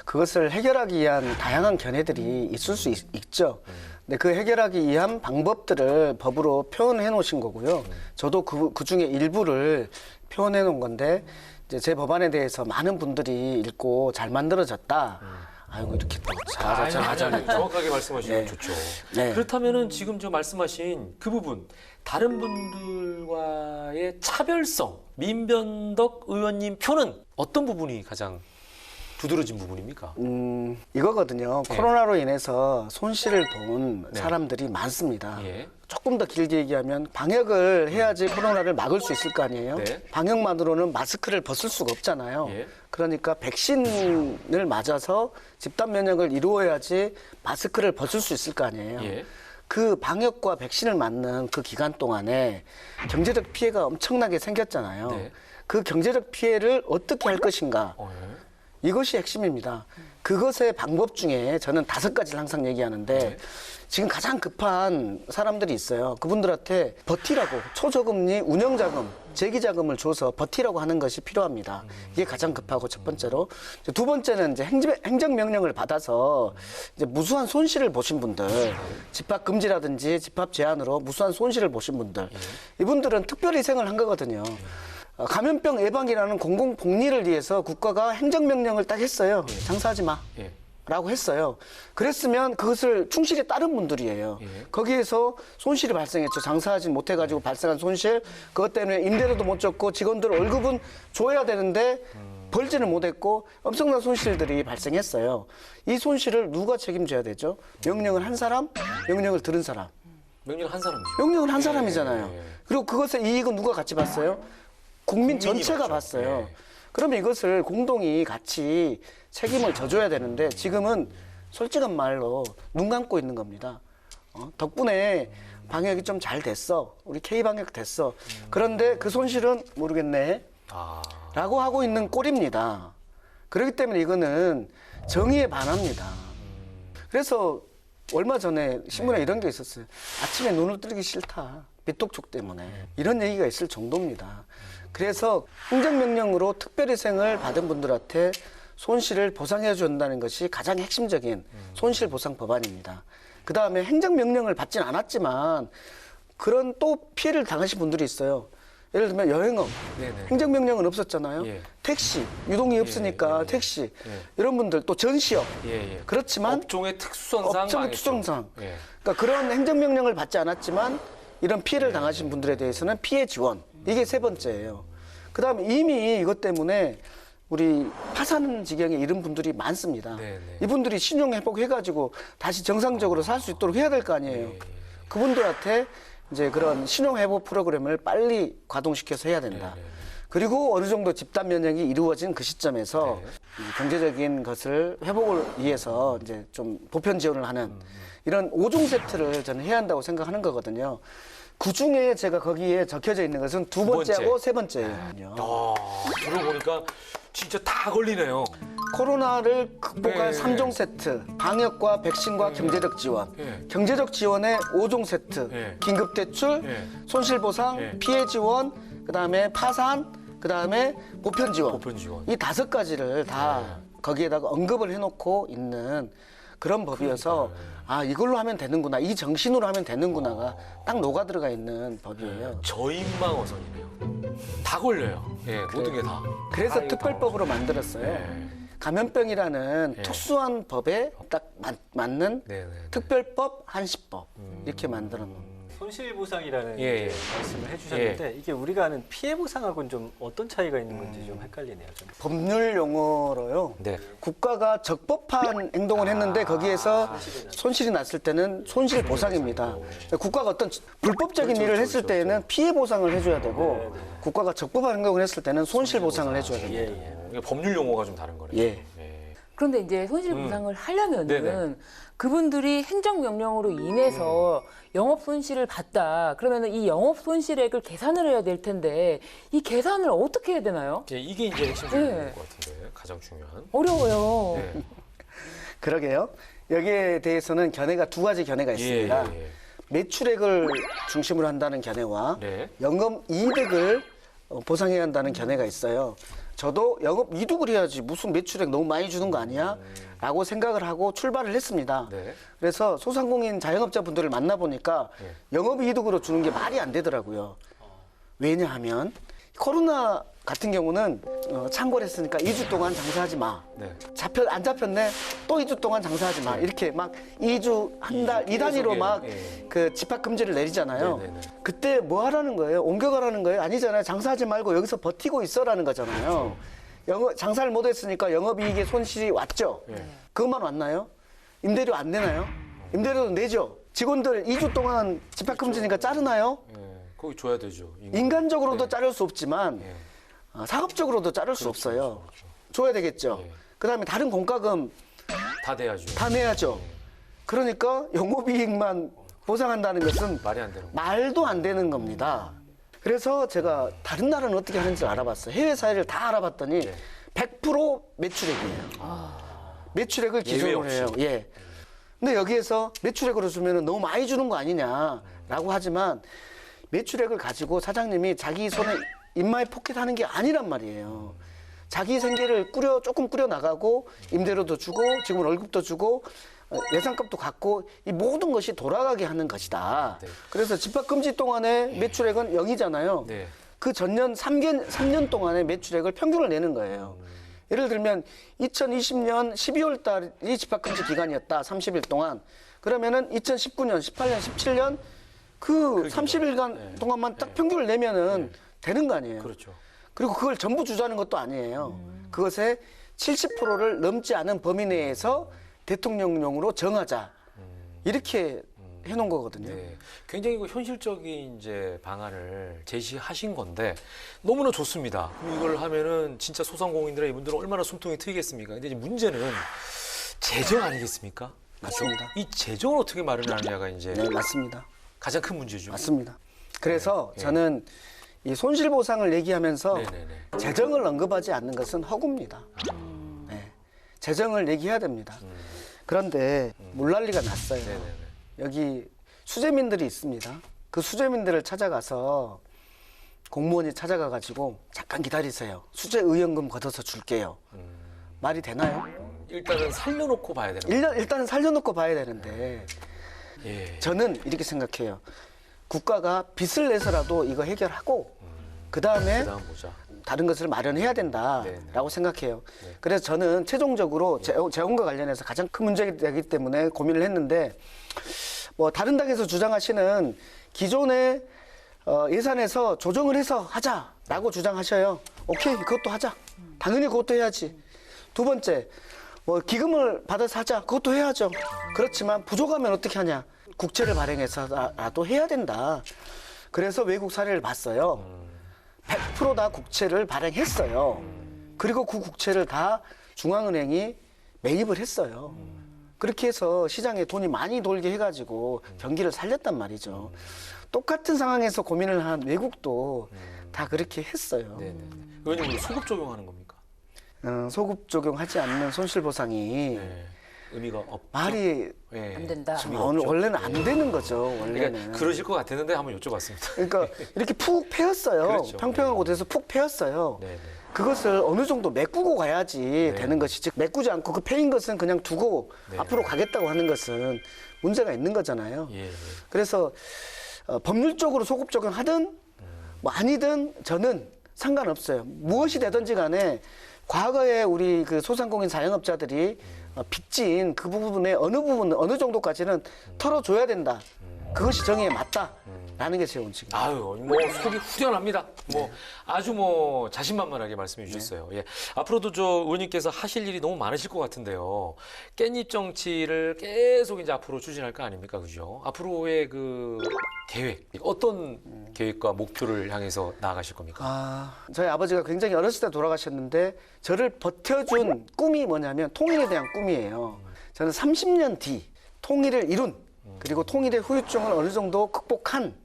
그것을 해결하기 위한 다양한 견해들이 있을 수 있죠. 근데 그 해결하기 위한 방법들을 법으로 표현해 놓으신 거고요. 저도 그 중에 일부를 표현해 놓은 건데 이제 제 법안에 대해서 많은 분들이 읽고 잘 만들어졌다. 아이고 이렇게 또
맞아요. 정확하게 말씀하시면
네.
좋죠.
네.
그렇다면은 지금 저 말씀하신 그 부분, 다른 분들과의 차별성, 민변덕 의원님 표는 어떤 부분이 가장 두드러진 부분입니까?
이거거든요.
네.
코로나로 인해서 손실을 본
네.
사람들이 많습니다.
예.
조금 더 길게 얘기하면 방역을 해야지 코로나를 막을 수 있을 거 아니에요.
네.
방역만으로는 마스크를 벗을 수가 없잖아요.
예.
그러니까 백신을 맞아서 집단 면역을 이루어야지 마스크를 벗을 수 있을 거 아니에요.
예.
그 방역과 백신을 맞는 그 기간 동안에 경제적 피해가 엄청나게 생겼잖아요.
네.
그 경제적 피해를 어떻게 할 것인가.
예.
이것이 핵심입니다. 그것의 방법 중에 저는 5가지를 항상 얘기하는데
네.
지금 가장 급한 사람들이 있어요. 그분들한테 버티라고 초저금리 운영자금, 재기자금을 줘서 버티라고 하는 것이 필요합니다. 이게 가장 급하고 첫 번째로. 이제 두 번째는 이제 행정명령을 받아서 이제 무수한 손실을 보신 분들, 집합금지라든지 집합 제한으로 무수한 손실을 보신 분들, 이분들은 특별희생을 한 거거든요. 감염병 예방이라는 공공복리를 위해서 국가가 행정명령을 딱 했어요. 장사하지 마.
예.
라고 했어요. 그랬으면 그것을 충실히 따른 분들이에요.
예.
거기에서 손실이 발생했죠. 장사하지 못해가지고 발생한 손실. 그것 때문에 임대료도 못 줬고 직원들 월급은 줘야 되는데 벌지는 못했고 엄청난 손실들이 발생했어요. 이 손실을 누가 책임져야 되죠? 명령을 한 사람, 명령을 들은 사람.
명령 한 사람이죠.
명령은 한 사람이잖아요.
예.
그리고 그것의 이익은 누가 같이 봤어요? 국민 전체가
봤죠.
봤어요.
예.
그러면 이것을 공동이 같이 책임을 져줘야 되는데 지금은 솔직한 말로 눈 감고 있는 겁니다. 덕분에 방역이 좀 잘 됐어. 우리 K방역 됐어. 그런데 그 손실은 모르겠네.
아.
라고 하고 있는 꼴입니다. 그렇기 때문에 이거는 정의에 반합니다. 그래서 얼마 전에 신문에 이런 게 있었어요. 아침에 눈을 뜨기 싫다. 밑독촉 때문에 이런 얘기가 있을 정도입니다. 그래서 행정명령으로 특별희생을 받은 분들한테 손실을 보상해 준다는 것이 가장 핵심적인 손실보상 법안입니다. 그 다음에 행정명령을 받진 않았지만 그런 또 피해를 당하신 분들이 있어요. 예를 들면 여행업,
네네.
행정명령은 없었잖아요.
예.
택시, 유동이 없으니까 택시, 이런 분들 또 전시업.
예.
그렇지만
업종의 특수성상
업종의
망했죠.
특성상.
예.
그러니까 그런 행정명령을 받지 않았지만 이런 피해를 당하신 분들에 대해서는 피해 지원. 이게 세 번째예요. 그 다음에 이미 이것 때문에 우리 파산 지경에 이른 분들이 많습니다.
네네.
이분들이 신용 회복해가지고 다시 정상적으로 살 수 있도록 해야 될 거 아니에요. 그분들한테 이제 그런 신용 회복 프로그램을 빨리 가동시켜서 해야 된다. 그리고 어느 정도 집단 면역이 이루어진 그 시점에서 이 경제적인 것을 회복을 위해서 이제 좀 보편 지원을 하는 이런 5종 세트를 저는 해야 한다고 생각하는 거거든요. 그 중에 제가 거기에 적혀져 있는 것은 두 번째하고 세 번째예요.
들어보니까 진짜 다 걸리네요.
코로나를 극복할
네.
3종 세트, 방역과 백신과 경제적 지원.
네.
경제적 지원의 5종 세트,
네.
긴급대출,
네.
손실보상,
네.
피해 지원, 그다음에 파산, 그다음에 보편 지원.
보편 지원.
이 5가지를 다 거기에다가 언급을 해놓고 있는 그런 법이어서 아 이걸로 하면 되는구나, 이 정신으로 하면 되는구나가 딱 녹아 들어가 있는 법이에요.
저인망어선이네요. 다 걸려요. 예, 모든 게 다.
그래서
다 이거
특별법으로 만들었어요.
네.
감염병이라는
네.
특수한 법에 딱 맞는
네네.
특별법, 한시법 이렇게 만들어 놓은.
손실보상이라는
예, 예.
말씀을 해주셨는데 이게 우리가 아는 피해보상하고는 좀 어떤 차이가 있는 건지 좀 헷갈리네요. 좀.
법률 용어로요.
네.
국가가 적법한 행동을 했는데 거기에서 손실이 났을 때는 손실 보상입니다. 국가가 어떤 불법적인 일을 했을 때에는 피해 보상을 해줘야 되고 국가가 적법한 행동을 했을 때는 손실 보상을 해줘야 됩니다.
이게 법률 용어가 좀 다른 거네요.
예.
그런데 이제 손실보상을 하려면은
네네.
그분들이 행정명령으로 인해서 영업 손실을 봤다. 그러면은 이 영업 손실액을 계산을 해야 될 텐데 이 계산을 어떻게 해야 되나요?
예, 이게 이제 핵심 중요한
네.
것 같은데 가장 중요한.
어려워요.
네.
그러게요. 여기에 대해서는 견해가 두 가지 견해가 있습니다.
예.
매출액을 중심으로 한다는 견해와
네.
영업 이득을 보상해야 한다는 견해가 있어요. 저도 영업 이득을 해야지 무슨 매출액 너무 많이 주는 거 아니야? 라고 생각을 하고 출발을 했습니다.
네.
그래서 소상공인 자영업자분들을 만나보니까 영업 이득으로 주는 게 말이 안 되더라고요. 왜냐하면 코로나 같은 경우는 창궐 했으니까 2주 동안 장사하지 마.
네.
안 잡혔네? 또 2주 동안 장사하지 마. 이렇게 막 2주, 한 달, 이 단위로 막 그 집합 금지를 내리잖아요.
네네네.
그때 뭐 하라는 거예요? 옮겨가라는 거예요? 아니잖아요. 장사하지 말고 여기서 버티고 있어라는 거잖아요. 장사를 못 했으니까 영업이익에 손실이 왔죠? 그것만 왔나요? 임대료 안 내나요? 임대료도 내죠? 직원들 2주 동안 집합 금지니까 자르나요?
예, 거기 줘야 되죠.
인간적으로도 자를 수 없지만 사업적으로도 자를 수 없어요. 줘야 되겠죠. 그다음에 다른 공과금
다 돼야죠.
다 내야죠. 그러니까 영업이익만 보상한다는 것은
말이 안 되는 거.
말도 안 되는 겁니다. 그래서 제가 다른 나라는 어떻게 하는지 알아봤어요. 해외 사례를 다 알아봤더니 100% 매출액이에요. 매출액을 기준으로
없이.
해요. 예. 근데 여기에서 매출액으로 주면 너무 많이 주는 거 아니냐라고 하지만 매출액을 가지고 사장님이 자기 손에 입마에 포켓하는 게 아니란 말이에요. 자기 생계를 조금 꾸려 나가고 임대료도 주고 지금 월급도 주고 예상값도 갖고 이 모든 것이 돌아가게 하는 것이다.
네.
그래서 집합금지 동안의 매출액은 0이잖아요.
네.
그 전년 3년 동안의 매출액을 평균을 내는 거예요. 예를 들면 2020년 12월 달이 집합금지 기간이었다. 30일 동안. 그러면은 2019년, 18년, 17년 그 30일간 동안만 딱 평균을 내면은 되는 거 아니에요.
그렇죠.
그리고 그걸 전부 주자는 것도 아니에요. 그것의 70%를 넘지 않은 범위 내에서 대통령령으로 정하자. 이렇게 해놓은 거거든요.
네. 굉장히 현실적인 이제 방안을 제시하신 건데 너무나 좋습니다. 그럼 이걸 하면은 진짜 소상공인들의 이분들은 얼마나 숨통이 트이겠습니까? 근데 이제 문제는 재정 아니겠습니까?
맞습니다.
이 재정을 어떻게 마련하느냐가 이제
네, 맞습니다.
가장 큰 문제죠.
맞습니다. 그래서 저는 이 손실보상을 얘기하면서
네네네.
재정을 언급하지 않는 것은 허구입니다. 네. 재정을 얘기해야 됩니다. 그런데 물난리가 났어요.
네네네.
여기 수재민들이 있습니다. 그 수재민들을 찾아가서 공무원이 찾아가가지고 잠깐 기다리세요. 수재 의연금 걷어서 줄게요. 말이 되나요?
일단은 살려놓고 봐야 되는 거예요.
일단은 살려놓고 봐야 되는데
예.
저는 이렇게 생각해요. 국가가 빚을 내서라도 이거 해결하고 그 다음에
그다음 보자.
다른 것을 마련해야 된다라고 생각해요. 그래서 저는 최종적으로 재원과 관련해서 가장 큰 문제가 되기 때문에 고민을 했는데 뭐 다른 당에서 주장하시는 기존의 예산에서 조정을 해서 하자라고 주장하셔요. 오케이, 그것도 하자. 당연히 그것도 해야지. 두 번째, 뭐 기금을 받아서 하자. 그것도 해야죠. 그렇지만 부족하면 어떻게 하냐. 국채를 발행해서라도 해야 된다. 그래서 외국 사례를 봤어요. 100% 다 국채를 발행했어요. 그리고 그 국채를 다 중앙은행이 매입을 했어요. 그렇게 해서 시장에 돈이 많이 돌게 해가지고 경기를 살렸단 말이죠. 똑같은 상황에서 고민을 한 외국도 다 그렇게 했어요.
네네. 의원님 소급 적용하는 겁니까?
소급 적용하지 않는 손실보상이
네. 의미가 없죠.
말이
예.
안 된다.
원래는 안 되는 거죠. 원래는.
그러니까 그러실 것 같았는데 한번 여쭤봤습니다.
그러니까 이렇게 푹 패였어요.
그렇죠.
평평한 곳에서 푹 패였어요.
네네.
그것을 어느 정도 메꾸고 가야지 되는 것이, 즉 메꾸지 않고 그 패인 것은 그냥 두고
네.
앞으로 가겠다고 하는 것은 문제가 있는 거잖아요.
예.
그래서 법률적으로 소급 적용하든 뭐 아니든 저는 상관없어요. 무엇이 되든지 간에 과거에 우리 그 소상공인 자영업자들이 빚진 그 부분에 어느 정도까지는 털어줘야 된다. 그것이 정의에 맞다라는 게 제 원칙입니다.
아유, 뭐 속이 후련합니다. 뭐 아주 뭐 자신만만하게 말씀해 주셨어요. 예. 앞으로도 저 의원님께서 하실 일이 너무 많으실 것 같은데요. 깻잎 정치를 계속 이제 앞으로 추진할 거 아닙니까, 그죠? 앞으로의 그 계획, 어떤 계획과 목표를 향해서 나아가실 겁니까?
저희 아버지가 굉장히 어렸을 때 돌아가셨는데 저를 버텨준 꿈이 뭐냐면 통일에 대한 꿈이에요. 저는 30년 뒤 통일을 이룬 그리고 통일의 후유증을 어느 정도 극복한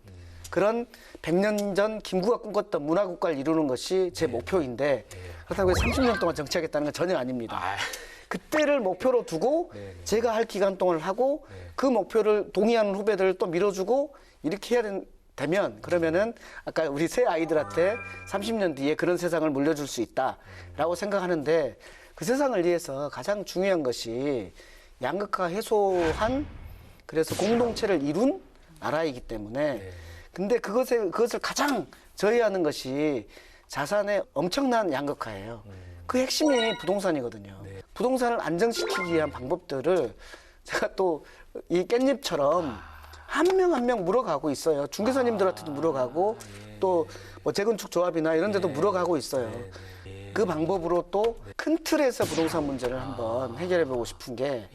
그런 100년 전 김구가 꿈꿨던 문화국가를 이루는 것이 제 목표인데 그렇다고 해서 30년 동안 정치하겠다는 건 전혀 아닙니다. 그때를 목표로 두고 제가 할 기간 동안 하고 그 목표를 동의하는 후배들을 또 밀어주고 이렇게 해야 되면 그러면은 아까 우리 새 아이들한테 30년 뒤에 그런 세상을 물려줄 수 있다라고 생각하는데 그 세상을 위해서 가장 중요한 것이 양극화 해소한 그래서 공동체를 이룬 나라이기 때문에 근데 그것을 가장 저해하는 것이 자산의 엄청난 양극화예요. 그 핵심이 부동산이거든요. 부동산을 안정시키기 위한 방법들을 제가 또 이 깻잎처럼 한 명 한 명 물어가고 있어요. 중개사님들한테도 물어가고 또 뭐 재건축 조합이나 이런 데도 물어가고 있어요. 그 방법으로 또 큰 틀에서 부동산 문제를 한번 해결해 보고 싶은 게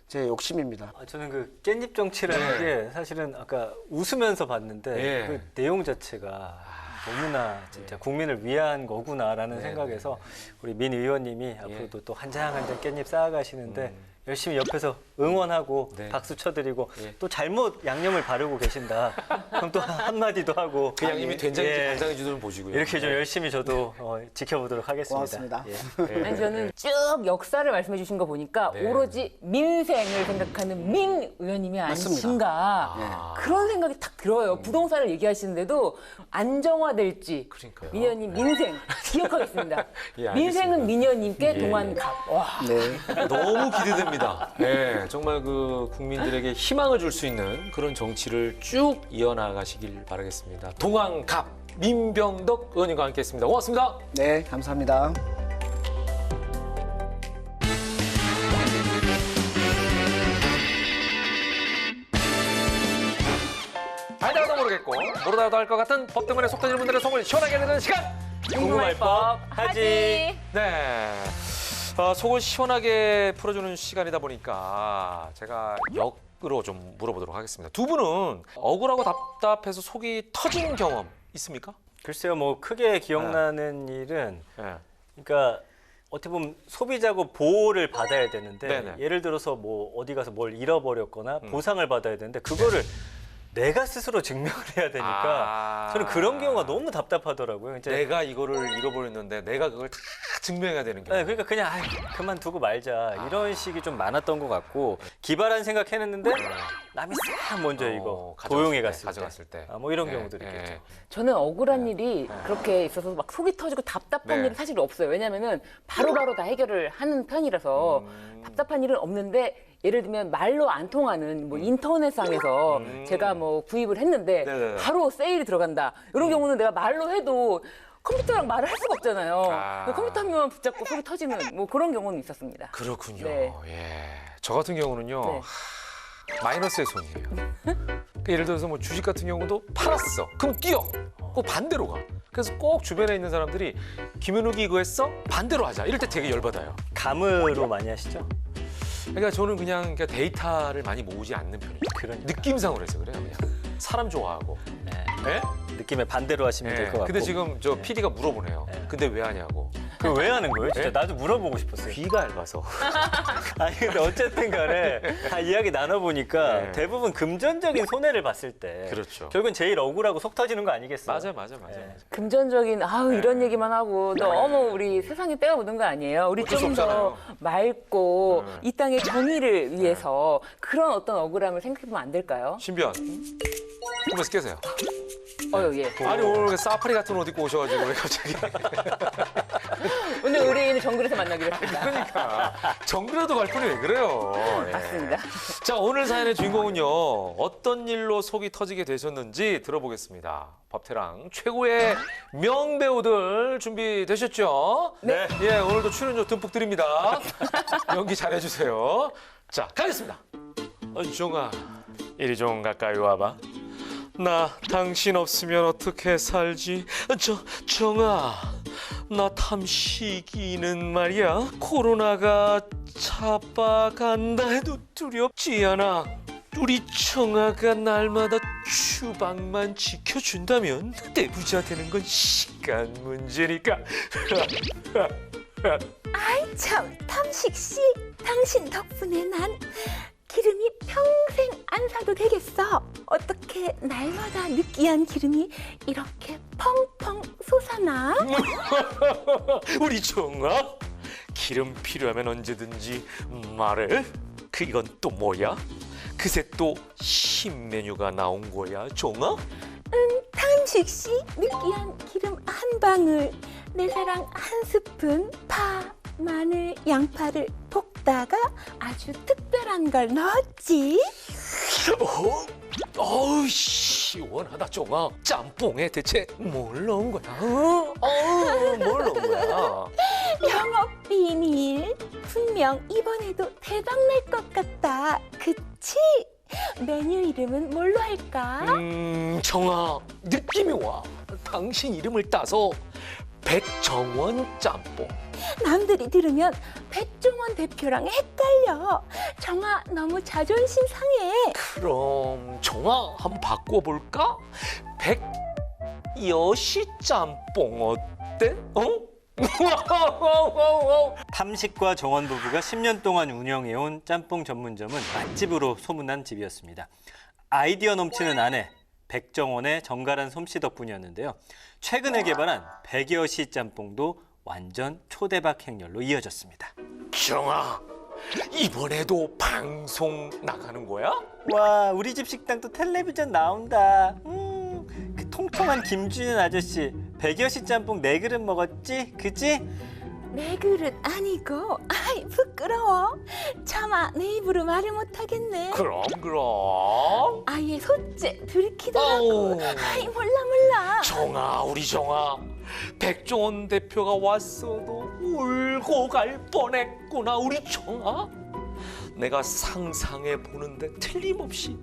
제 욕심입니다.
저는 그 깻잎 정치라는 게 사실은 아까 웃으면서 봤는데 그 내용 자체가 너무나 진짜 국민을 위한 거구나라는 생각에서 우리 민 의원님이 앞으로도 또 한 장 한 장 깻잎 쌓아가시는데 열심히 옆에서 응원하고 박수 쳐드리고 또 잘못 양념을 바르고 계신다. 그럼 또 한마디도 하고
그 양님이 된장인지 간장인지 좀 보시고요.
이렇게 좀 열심히 저도 지켜보도록 하겠습니다.
고맙습니다.
아니, 저는 쭉 역사를 말씀해 주신 거 보니까 오로지 민생을 생각하는 민 의원님이 아니신가 그런 생각이 탁 들어요. 부동산을 얘기하시는데도 안정화될지
그러니까요.
민 의원님 민생 기억하겠습니다.
예, 알겠습니다.
민생은 민 의원님께 동안갑. 와.
너무 기대됩니다. 네, 정말 그 국민들에게 희망을 줄 수 있는 그런 정치를 쭉 이어나가시길 바라겠습니다. 동안갑 민병덕 의원님과 함께했습니다. 고맙습니다.
네, 감사합니다.
알다가도 모르겠고 모르다가도 할 것 같은 법 때문에 속 터지는 분들의 속을 시원하게 내는 시간.
궁금할 법 하지.
네. 속을 시원하게 풀어주는 시간이다 보니까 제가 역으로 좀 물어보도록 하겠습니다. 두 분은 억울하고 답답해서 속이 터진 경험 있습니까?
글쎄요, 뭐 크게 기억나는 일은
네.
그러니까 어떻게 보면 소비자고 보호를 받아야 되는데
네네.
예를 들어서 뭐 어디 가서 뭘 잃어버렸거나 보상을 받아야 되는데 그거를 내가 스스로 증명을 해야 되니까 저는 그런 경우가 너무 답답하더라고요. 이제
내가 이거를 잃어버렸는데 내가 그걸 다 증명해야 되는 경우.
네, 그러니까 그냥 그만두고 말자 이런 식이 좀 많았던 것 같고 기발한 생각해냈는데 남이 싹 먼저 이거
가져갔을
도용해
때,
갔을 때.
가져갔을 때.
뭐 이런
예,
경우들이
예.
있겠죠.
저는 억울한 일이 그렇게 있어서 막 속이 터지고 답답한
네.
일은 사실 없어요. 왜냐면은 바로바로 다 해결을 하는 편이라서 답답한 일은 없는데 예를 들면 말로 안 통하는 뭐 인터넷상에서 제가 뭐 구입을 했는데
네네네.
바로 세일이 들어간다. 이런 경우는 내가 말로 해도 컴퓨터랑 말을 할 수가 없잖아요.
아.
컴퓨터 한 명만 붙잡고 속이 터지는 뭐 그런 경우는 있었습니다.
그렇군요.
네.
예. 저 같은 경우는요.
네.
마이너스의 손이에요. 그러니까 예를 들어서 뭐 주식 같은 경우도 팔았어. 그럼 뛰어. 꼭 반대로 가. 그래서 꼭 주변에 있는 사람들이 김현욱이 이거 했어? 반대로 하자. 이럴 때 되게 열받아요.
감으로 많이 하시죠?
그러니까 저는 그냥 데이터를 많이 모으지 않는 편이에요.
그러니까.
느낌상으로 해서 그래요. 그냥 사람 좋아하고.
네.
예?
느낌에 반대로 하시면 될 것 같고.
근데 지금 저 PD가 물어보네요.
네.
근데 왜 하냐고.
그거 왜 하는 거예요? 진짜
네?
나도 물어보고 싶었어요.
귀가 얇아서.
아니 근데 어쨌든 간에 다 이야기 나눠보니까
네.
대부분 금전적인 손해를 봤을 때
그렇죠.
결국은 제일 억울하고 속 터지는 거 아니겠어요?
맞아요.
네.
금전적인 이런 얘기만 하고 너무 우리 세상에 때가 묻은 거 아니에요? 우리
어쩔 수
좀 더
없잖아요.
맑고
네.
이 땅의 정의를 위해서 그런 어떤 억울함을 생각해보면 안 될까요?
신비한. 꿈에서 깨세요.
예.
아니 오늘 사파리 같은 옷 입고 오셔가지고 왜 갑자기.
오늘 우리는 정글에서 만나기로 했습니다.
그러니까 정글에도 갈 뿐이 왜 그래요. 예.
맞습니다.
자 오늘 사연의 주인공은요. 어떤 일로 속이 터지게 되셨는지 들어보겠습니다. 법태랑 최고의 명배우들 준비되셨죠?
네.
예, 오늘도 출연료 듬뿍 드립니다. 연기 잘해주세요. 자, 가겠습니다. 정아, 이리 좀 가까이 와봐. 나 당신 없으면 어떻게 살지? 정아, 나 탐식이는 말이야. 코로나가 잡아간다 해도 두렵지 않아. 우리 정아가 날마다 주방만 지켜준다면 내 부자 되는 건 시간 문제니까.
참, 탐식 씨, 당신 덕분에 난 기름이 평생 안 사도 되겠어. 어떻게 날마다 느끼한 기름이 이렇게 펑펑 솟아나?
우리 정아, 기름 필요하면 언제든지 말해. 이건 또 뭐야? 그새 또 신메뉴가 나온 거야, 정아?
탐식 씨, 느끼한 기름 한 방울, 내 사랑 한 스푼, 파, 마늘, 양파를 볶다가 아주 특별한 걸 넣었지.
어우 시원하다, 정아. 짬뽕에 대체 뭘 넣은 거야? 뭘 넣은 거야?
영업 비밀. 분명 이번에도 대박 날 것 같다. 그치? 메뉴 이름은 뭘로 할까?
정아, 느낌이 와. 당신 이름을 따서 백정원 짬뽕.
남들이 들으면 백종원 대표랑 헷갈려. 정아, 너무 자존심 상해.
그럼 정아 한번 바꿔볼까? 백여시 짬뽕 어때?
탐식과 정원 부부가 10년 동안 운영해온 짬뽕 전문점은 맛집으로 소문난 집이었습니다. 아이디어 넘치는 아내 백정원의 정갈한 솜씨 덕분이었는데요. 최근에 개발한 백여시 짬뽕도 완전 초대박 행렬로 이어졌습니다.
정아, 이번에도 방송 나가는 거야?
와, 우리 집 식당도 텔레비전 나온다. 그 통통한 김준현 아저씨 백여시 짬뽕 4그릇 먹었지? 그치?
내 그릇 아니고, 아이 부끄러워. 차마 내 입으로 말을 못하겠네.
그럼.
아예 소째 들키더라고. 아이 몰라.
정아, 우리 정아. 백종원 대표가 왔어도 울고 갈 뻔했구나, 우리 정아. 내가 상상해 보는데 틀림없이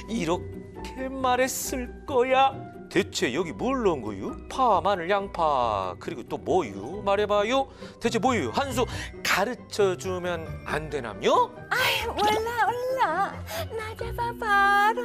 이렇게 말했을 거야. 대체 여기 뭘 넣은 거유? 파, 마늘, 양파, 그리고 또 뭐유? 말해봐요. 대체 뭐유? 한 수 가르쳐주면 안 되나며?
몰라. 나 잡아봐라.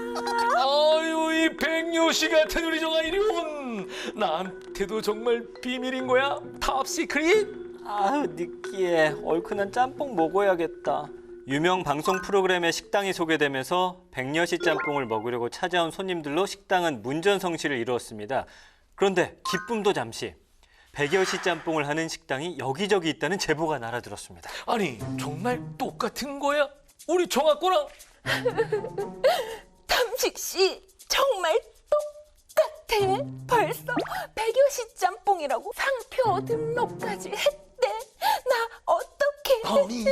아유, 이 백요시 같은 우리 정아 이리 온. 나한테도 정말 비밀인 거야? 탑 시크릿?
아우 느끼해. 얼큰한 짬뽕 먹어야겠다. 유명 방송 프로그램에 식당이 소개되면서 백여시 짬뽕을 먹으려고 찾아온 손님들로 식당은 문전성시를 이루었습니다. 그런데 기쁨도 잠시. 백여시 짬뽕을 하는 식당이 여기저기 있다는 제보가 날아들었습니다.
아니, 정말 똑같은 거야? 우리 정아 거랑
탐식 씨 정말 똑같아. 벌써 백여시 짬뽕이라고 상표 등록까지 했대. 나 어떡해.
아니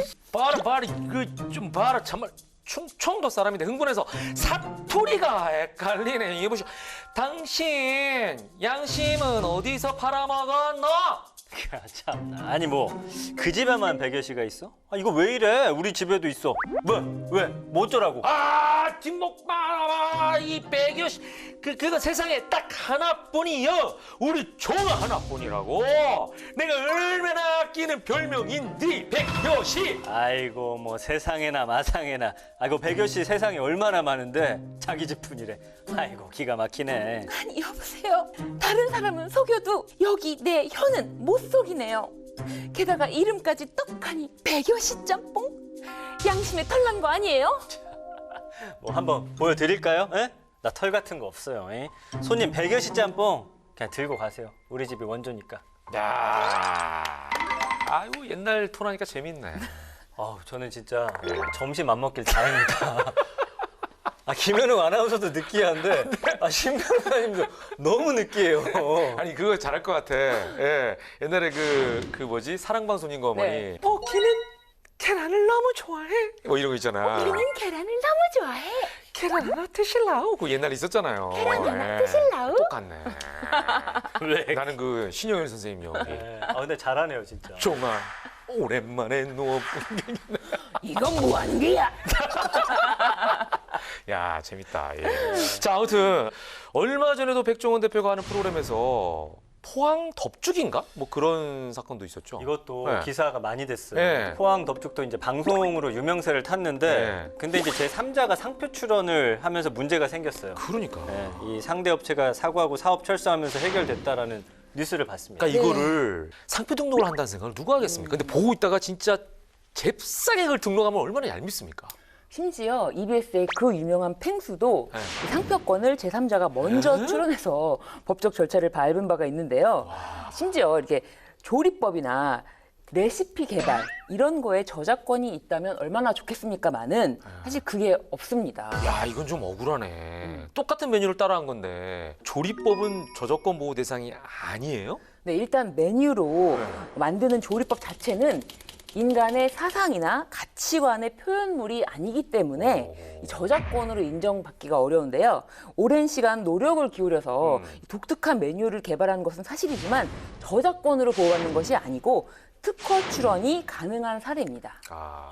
봐라 이거 좀 봐라 참말 충청도 사람인데 흥분해서 사투리가 헷갈리네. 이게 보시 당신 양심은 어디서 팔아먹었노?
야, 참나. 아니 뭐 그 집에만 백여시가 있어? 아, 이거 왜 이래? 우리 집에도 있어. 왜? 뭐 어쩌라고?
아 뒷목 봐라 이 백여시 그거 세상에 딱 하나뿐이요. 우리 종아 하나뿐이라고. 내가 얼마나 아끼는 별명인데 백여시.
아이고 뭐 세상에나 마상에나. 아이고 백여시 세상에 얼마나 많은데 자기 집뿐이래. 아이고 기가 막히네.
아니 여보세요. 다른 사람은 속여도 여기 내 혀는 못 속이네요. 게다가 이름까지 떡하니 백여시 짬뽕? 양심에 털난 거 아니에요?
뭐 한번 보여드릴까요? 에? 나 털 같은 거 없어요. 에? 손님 백여시 짬뽕 그냥 들고 가세요. 우리 집이 원조니까.
야, 아유 옛날 토나니까 재밌네.
저는 진짜 점심 안 먹길 다행이다. 김현욱 아나운서도 느끼한데 신 변호사님도 너무 느끼해요.
아니 그거 잘할 것 같아. 예, 옛날에 그 뭐지 사랑방송인가 어머니.
네.
걔는 계란을 너무 좋아해. 뭐 이런 거 있잖아.
우리는 계란을 너무 좋아해.
계란 하나 드실라우? 그 옛날에 있었잖아요.
계란 하나
예.
드실라우?
똑같네.
왜?
나는 그 신영일 선생님 연기.
근데 잘하네요 진짜.
종아 오랜만에 누워.
이건 뭐 하는 게야?
야 재밌다. 예. 자 아무튼 얼마 전에도 백종원 대표가 하는 프로그램에서 포항 덮죽인가? 뭐 그런 사건도 있었죠.
이것도
네.
기사가 많이 됐어요.
네.
포항 덮죽도 이제 방송으로 유명세를 탔는데
네.
근데 이제 제3자가 상표 출원을 하면서 문제가 생겼어요.
그러니까.
네, 이 상대 업체가 사과하고 사업 철수하면서 해결됐다라는 뉴스를 봤습니다.
그러니까 이거를 상표 등록을 한다는 생각을 누가 하겠습니까? 근데 보고 있다가 진짜 잽싸게 그걸 등록하면 얼마나 얄밉습니까?
심지어 EBS의 그 유명한 펭수도
네.
이 상표권을 제3자가 먼저 출원해서 법적 절차를 밟은 바가 있는데요. 심지어 이렇게 조리법이나 레시피 개발 이런 거에 저작권이 있다면 얼마나 좋겠습니까마는 사실 그게 없습니다.
야 이건 좀 억울하네. 똑같은 메뉴를 따라한 건데 조리법은 저작권 보호 대상이 아니에요?
네, 일단 메뉴로 만드는 조리법 자체는 인간의 사상이나 가치관의 표현물이 아니기 때문에 이 저작권으로 인정받기가 어려운데요. 오랜 시간 노력을 기울여서 독특한 메뉴를 개발하는 것은 사실이지만 저작권으로 보호받는 것이 아니고 특허 출원이 가능한 사례입니다.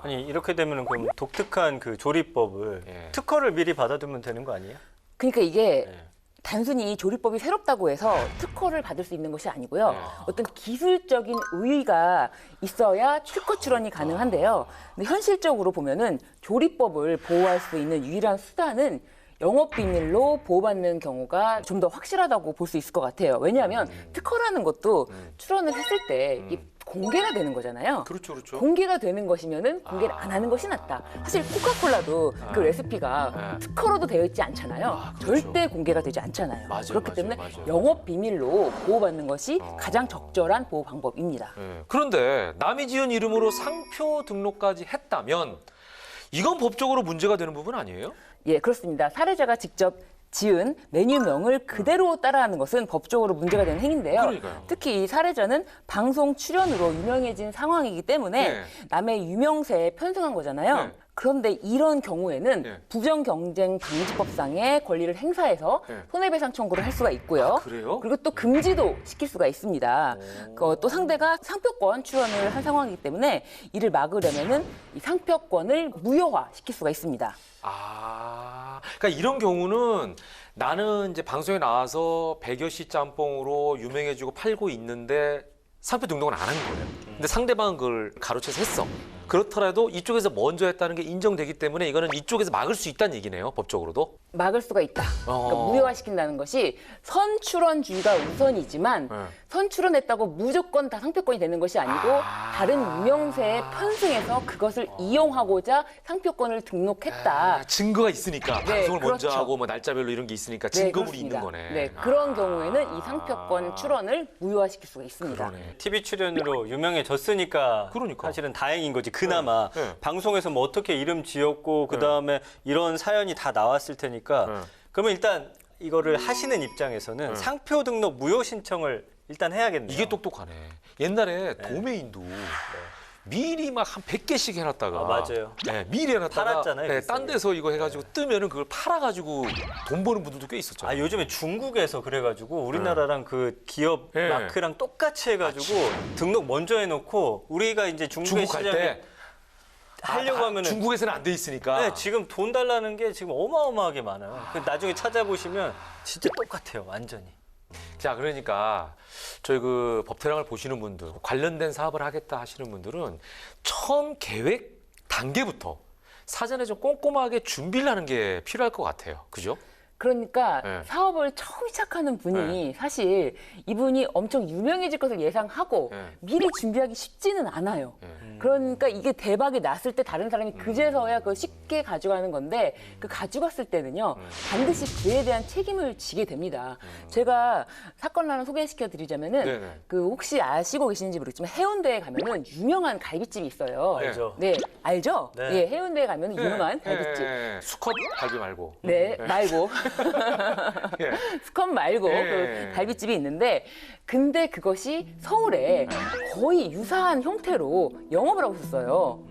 아니 이렇게 되면 그럼 독특한 그 조리법을
예.
특허를 미리 받아두면 되는 거 아니에요?
그러니까 이게
네.
단순히 조리법이 새롭다고 해서 특허를 받을 수 있는 것이 아니고요. 어떤 기술적인 우위가 있어야 특허 출원이 가능한데요. 근데 현실적으로 보면은 조리법을 보호할 수 있는 유일한 수단은 영업 비밀로 보호받는 경우가 좀 더 확실하다고 볼 수 있을 것 같아요. 왜냐하면 특허라는 것도 출원을 했을 때 이게 공개가 되는 거잖아요.
그렇죠.
공개가 되는 것이면은 공개를 안 하는 것이 낫다. 사실 코카콜라도 그 레시피가 특허로도 되어 있지 않잖아요.
그렇죠.
절대 공개가 되지 않잖아요.
맞아요,
그렇기
맞아요,
때문에
맞아요.
영업 비밀로 보호받는 것이 가장 적절한 보호 방법입니다.
예. 그런데 남이 지은 이름으로 상표 등록까지 했다면 이건 법적으로 문제가 되는 부분 아니에요?
예, 그렇습니다. 사례자가 직접 지은 메뉴명을 그대로 따라하는 것은 법적으로 문제가 되는 행위인데요.
그러니까요.
특히 이 사례자는 방송 출연으로 유명해진 상황이기 때문에
네.
남의 유명세에 편승한 거잖아요.
네.
그런데 이런 경우에는
네.
부정경쟁방지법상의 권리를 행사해서
네.
손해배상 청구를 할 수가 있고요.
그래요?
그리고 또 금지도 시킬 수가 있습니다. 또 상대가 상표권 출원을 한 상황이기 때문에 이를 막으려면은 이 상표권을 무효화 시킬 수가 있습니다.
그러니까 이런 경우는 나는 이제 방송에 나와서 백여시 짬뽕으로 유명해지고 팔고 있는데 상표 등록은 안 한 거예요. 근데 상대방은 그걸 가로채서 했어. 그렇더라도 이쪽에서 먼저 했다는 게 인정되기 때문에 이거는 이쪽에서 막을 수 있다는 얘기네요, 법적으로도.
막을 수가 있다. 그러니까 무효화시킨다는 것이 선출원주의가 우선이지만
네.
선출원했다고 무조건 다 상표권이 되는 것이 아니고 다른 유명세에 편승해서 그것을 이용하고자 상표권을 등록했다.
증거가 있으니까
네,
방송을 먼저
그렇죠.
하고 뭐 날짜별로 이런 게 있으니까
네,
증거물이
그렇습니다.
있는 거네.
네, 그런 경우에는 이 상표권 출원을 무효화시킬 수가 있습니다.
그러네.
TV 출연으로 유명해졌으니까
그러니까.
사실은 다행인 거지. 그나마
네, 네.
방송에서 뭐 어떻게 이름 지었고 그다음에 이런 사연이 다 나왔을 테니까
네.
그러면 일단 이거를 하시는 입장에서는 상표 등록 무효 신청을 일단 해야겠네요.
이게 똑똑하네. 옛날에 도메인도 미리 막 한 100개씩 해놨다가
맞아요.
네, 미리 해놨다가
팔았잖아요,
네,
비싸게.
딴 데서 이거 해가지고 뜨면은 그걸 팔아가지고 돈 버는 분들도 꽤 있었잖아요.
요즘에 중국에서 그래가지고 우리나라랑 그 기업
네.
마크랑 똑같이 해가지고 등록 먼저 해놓고 우리가 이제 중국의
중국 갈
시장에
때
하려고 하면은
중국에서는 안 돼 있으니까.
네, 지금 돈 달라는 게 지금 어마어마하게 많아요. 나중에 찾아보시면 진짜 똑같아요, 완전히.
자, 그러니까 저희 그 법태랑을 보시는 분들, 관련된 사업을 하겠다 하시는 분들은 처음 계획 단계부터 사전에 좀 꼼꼼하게 준비를 하는 게 필요할 것 같아요. 그죠?
그러니까
네.
사업을 처음 시작하는 분이 사실 이분이 엄청 유명해질 것을 예상하고
네.
미리 준비하기 쉽지는 않아요. 그러니까 이게 대박이 났을 때 다른 사람이 그제서야 그걸 쉽게 가져가는 건데 그 가져갔을 때는요 반드시 그에 대한 책임을 지게 됩니다. 제가 사건을 하나 소개시켜 드리자면은
네네.
그 혹시 아시고 계시는지 모르겠지만 해운대에 가면은 유명한 갈비집이 있어요.
알죠.
네, 알죠?
네.
예, 해운대에 가면 유명한 갈비집.
수컷 갈비 말고.
네, 말고.
예.
스컷 말고
예.
그 갈비집이 있는데 근데 그것이 서울에 거의 유사한 형태로 영업을 하고 있었어요.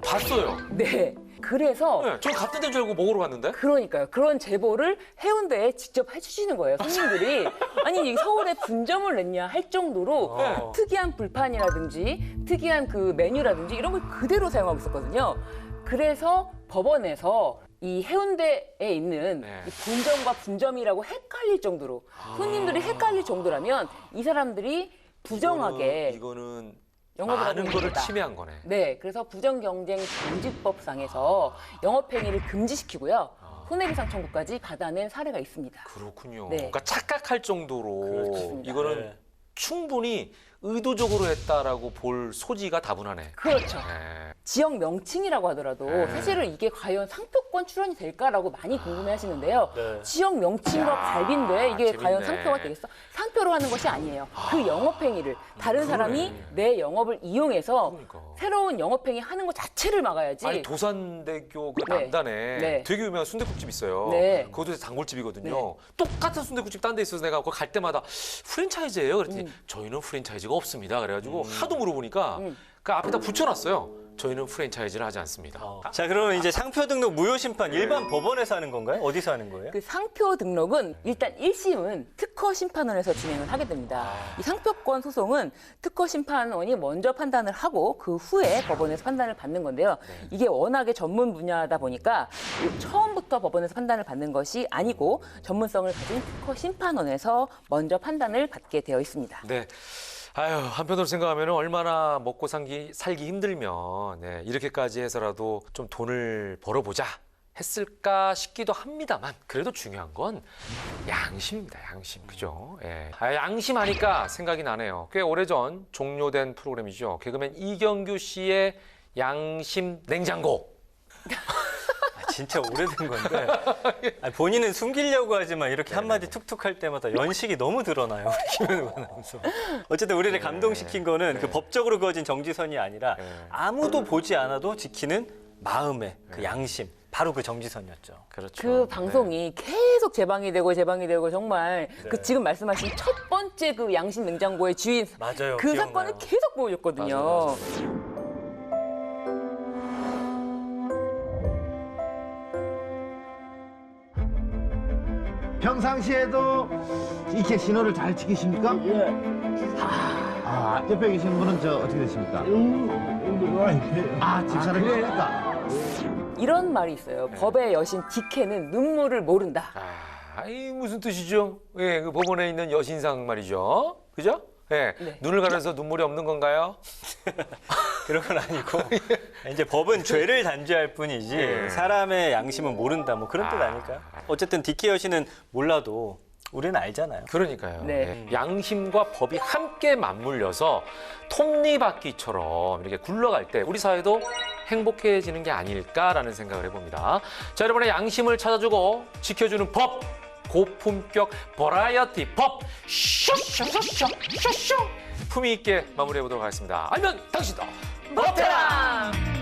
봤어요.
네. 그래서
네, 저 같은 데인 줄 알고 먹으러 갔는데.
그러니까요. 그런 제보를 해운대에 직접 해주시는 거예요. 손님들이. 아니, 이 서울에 분점을 냈냐 할 정도로 특이한 불판이라든지 특이한 그 메뉴라든지 이런 걸 그대로 사용하고 있었거든요. 그래서 법원에서 이 해운대에 있는
네.
이 본점과 분점이라고 헷갈릴 정도로 손님들이 헷갈릴 정도라면 이 사람들이 부정하게
이거는
영업을 하고
많은
있는
거를
거다.
침해한 거네.
네, 그래서 부정경쟁금지법상에서 영업행위를 금지시키고요. 손해배상 청구까지 받아낸 사례가 있습니다.
그렇군요.
네.
그러니까 착각할 정도로
그렇습니다.
이거는
네.
충분히 의도적으로 했다라고 볼 소지가 다분하네.
그렇죠.
네.
지역 명칭이라고 하더라도 사실은 이게 과연 상표권 출원이 될까라고 많이 궁금해하시는데요.
네.
지역 명칭과 갈비인데 이게
재밌네.
과연 상표가 되겠어? 상표로 하는 것이 아니에요. 그 영업행위를 다른 사람이 내 영업을 이용해서
그러니까.
새로운 영업행위 하는 것 자체를 막아야지.
아니 도산대교 그
네.
남단에
네.
되게 유명한 순댓국집 있어요.
네.
그것도 단골집이거든요.
네.
똑같은 순댓국집 딴 데 있어서 내가 거기 갈 때마다 프랜차이즈예요. 그랬더니 저희는 프랜차이즈가 없습니다. 그래가지고 하도 물어보니까 그 앞에다 붙여놨어요. 저희는 프랜차이즈를 하지 않습니다.
자, 그러면 이제 상표 등록 무효 심판 일반 법원에서 하는 건가요? 어디서 하는 거예요?
그 상표 등록은 일단 1심은 특허 심판원에서 진행을 하게 됩니다. 이 상표권 소송은 특허 심판원이 먼저 판단을 하고 그 후에 법원에서 판단을 받는 건데요. 이게 워낙에 전문 분야다 보니까 처음부터 법원에서 판단을 받는 것이 아니고 전문성을 가진 특허 심판원에서 먼저 판단을 받게 되어 있습니다.
네. 아유, 한편으로 생각하면 얼마나 먹고 살기 힘들면 네, 이렇게까지 해서라도 좀 돈을 벌어보자 했을까 싶기도 합니다만 그래도 중요한 건 양심입니다. 양심. 그죠? 예. 양심하니까 생각이 나네요. 꽤 오래전 종료된 프로그램이죠. 개그맨 이경규 씨의 양심 냉장고.
진짜 오래된 건데 본인은 숨기려고 하지만 이렇게 한마디 툭툭 할 때마다 연식이 너무 드러나요. 우리 김현우 아나운서. 어쨌든 우리를 감동시킨 거는 그 법적으로 그어진 정지선이 아니라 아무도 보지 않아도 지키는 마음의 그 양심. 바로 그 정지선이었죠.
그렇죠.
그 방송이 계속 재방이 되고 정말
네.
그 지금 말씀하신 첫 번째 그 양심 냉장고의 주인
맞아요.
그
기억나요.
사건을 계속 보여줬거든요.
맞아요.
평상시에도 이렇게 신호를 잘 지키십니까? 예. 옆에 계신 분은 어떻게 되십니까? 집사를 그러니까.
이런 말이 있어요. 법의 여신 디케는 눈물을 모른다.
이 무슨 뜻이죠? 예, 그 법원에 있는 여신상 말이죠. 그죠? 예,
네.
눈을 가려서 눈물이 없는 건가요?
그런 건 아니고 이제 법은 죄를 단죄할 뿐이지 사람의 양심은 모른다 뭐 그런 뜻 아닐까요? 어쨌든 디케 여신은 몰라도 우리는 알잖아요.
그러니까요.
네.
예. 양심과 법이 함께 맞물려서 톱니바퀴처럼 이렇게 굴러갈 때 우리 사회도 행복해지는 게 아닐까라는 생각을 해봅니다. 자, 여러분의 양심을 찾아주고 지켜주는 법, 고품격 버라이어티 법, 쇼쇼쇼쇼쇼쇼 품위 있게 마무리해 보도록 하겠습니다. 알면 당신다. 법대랑.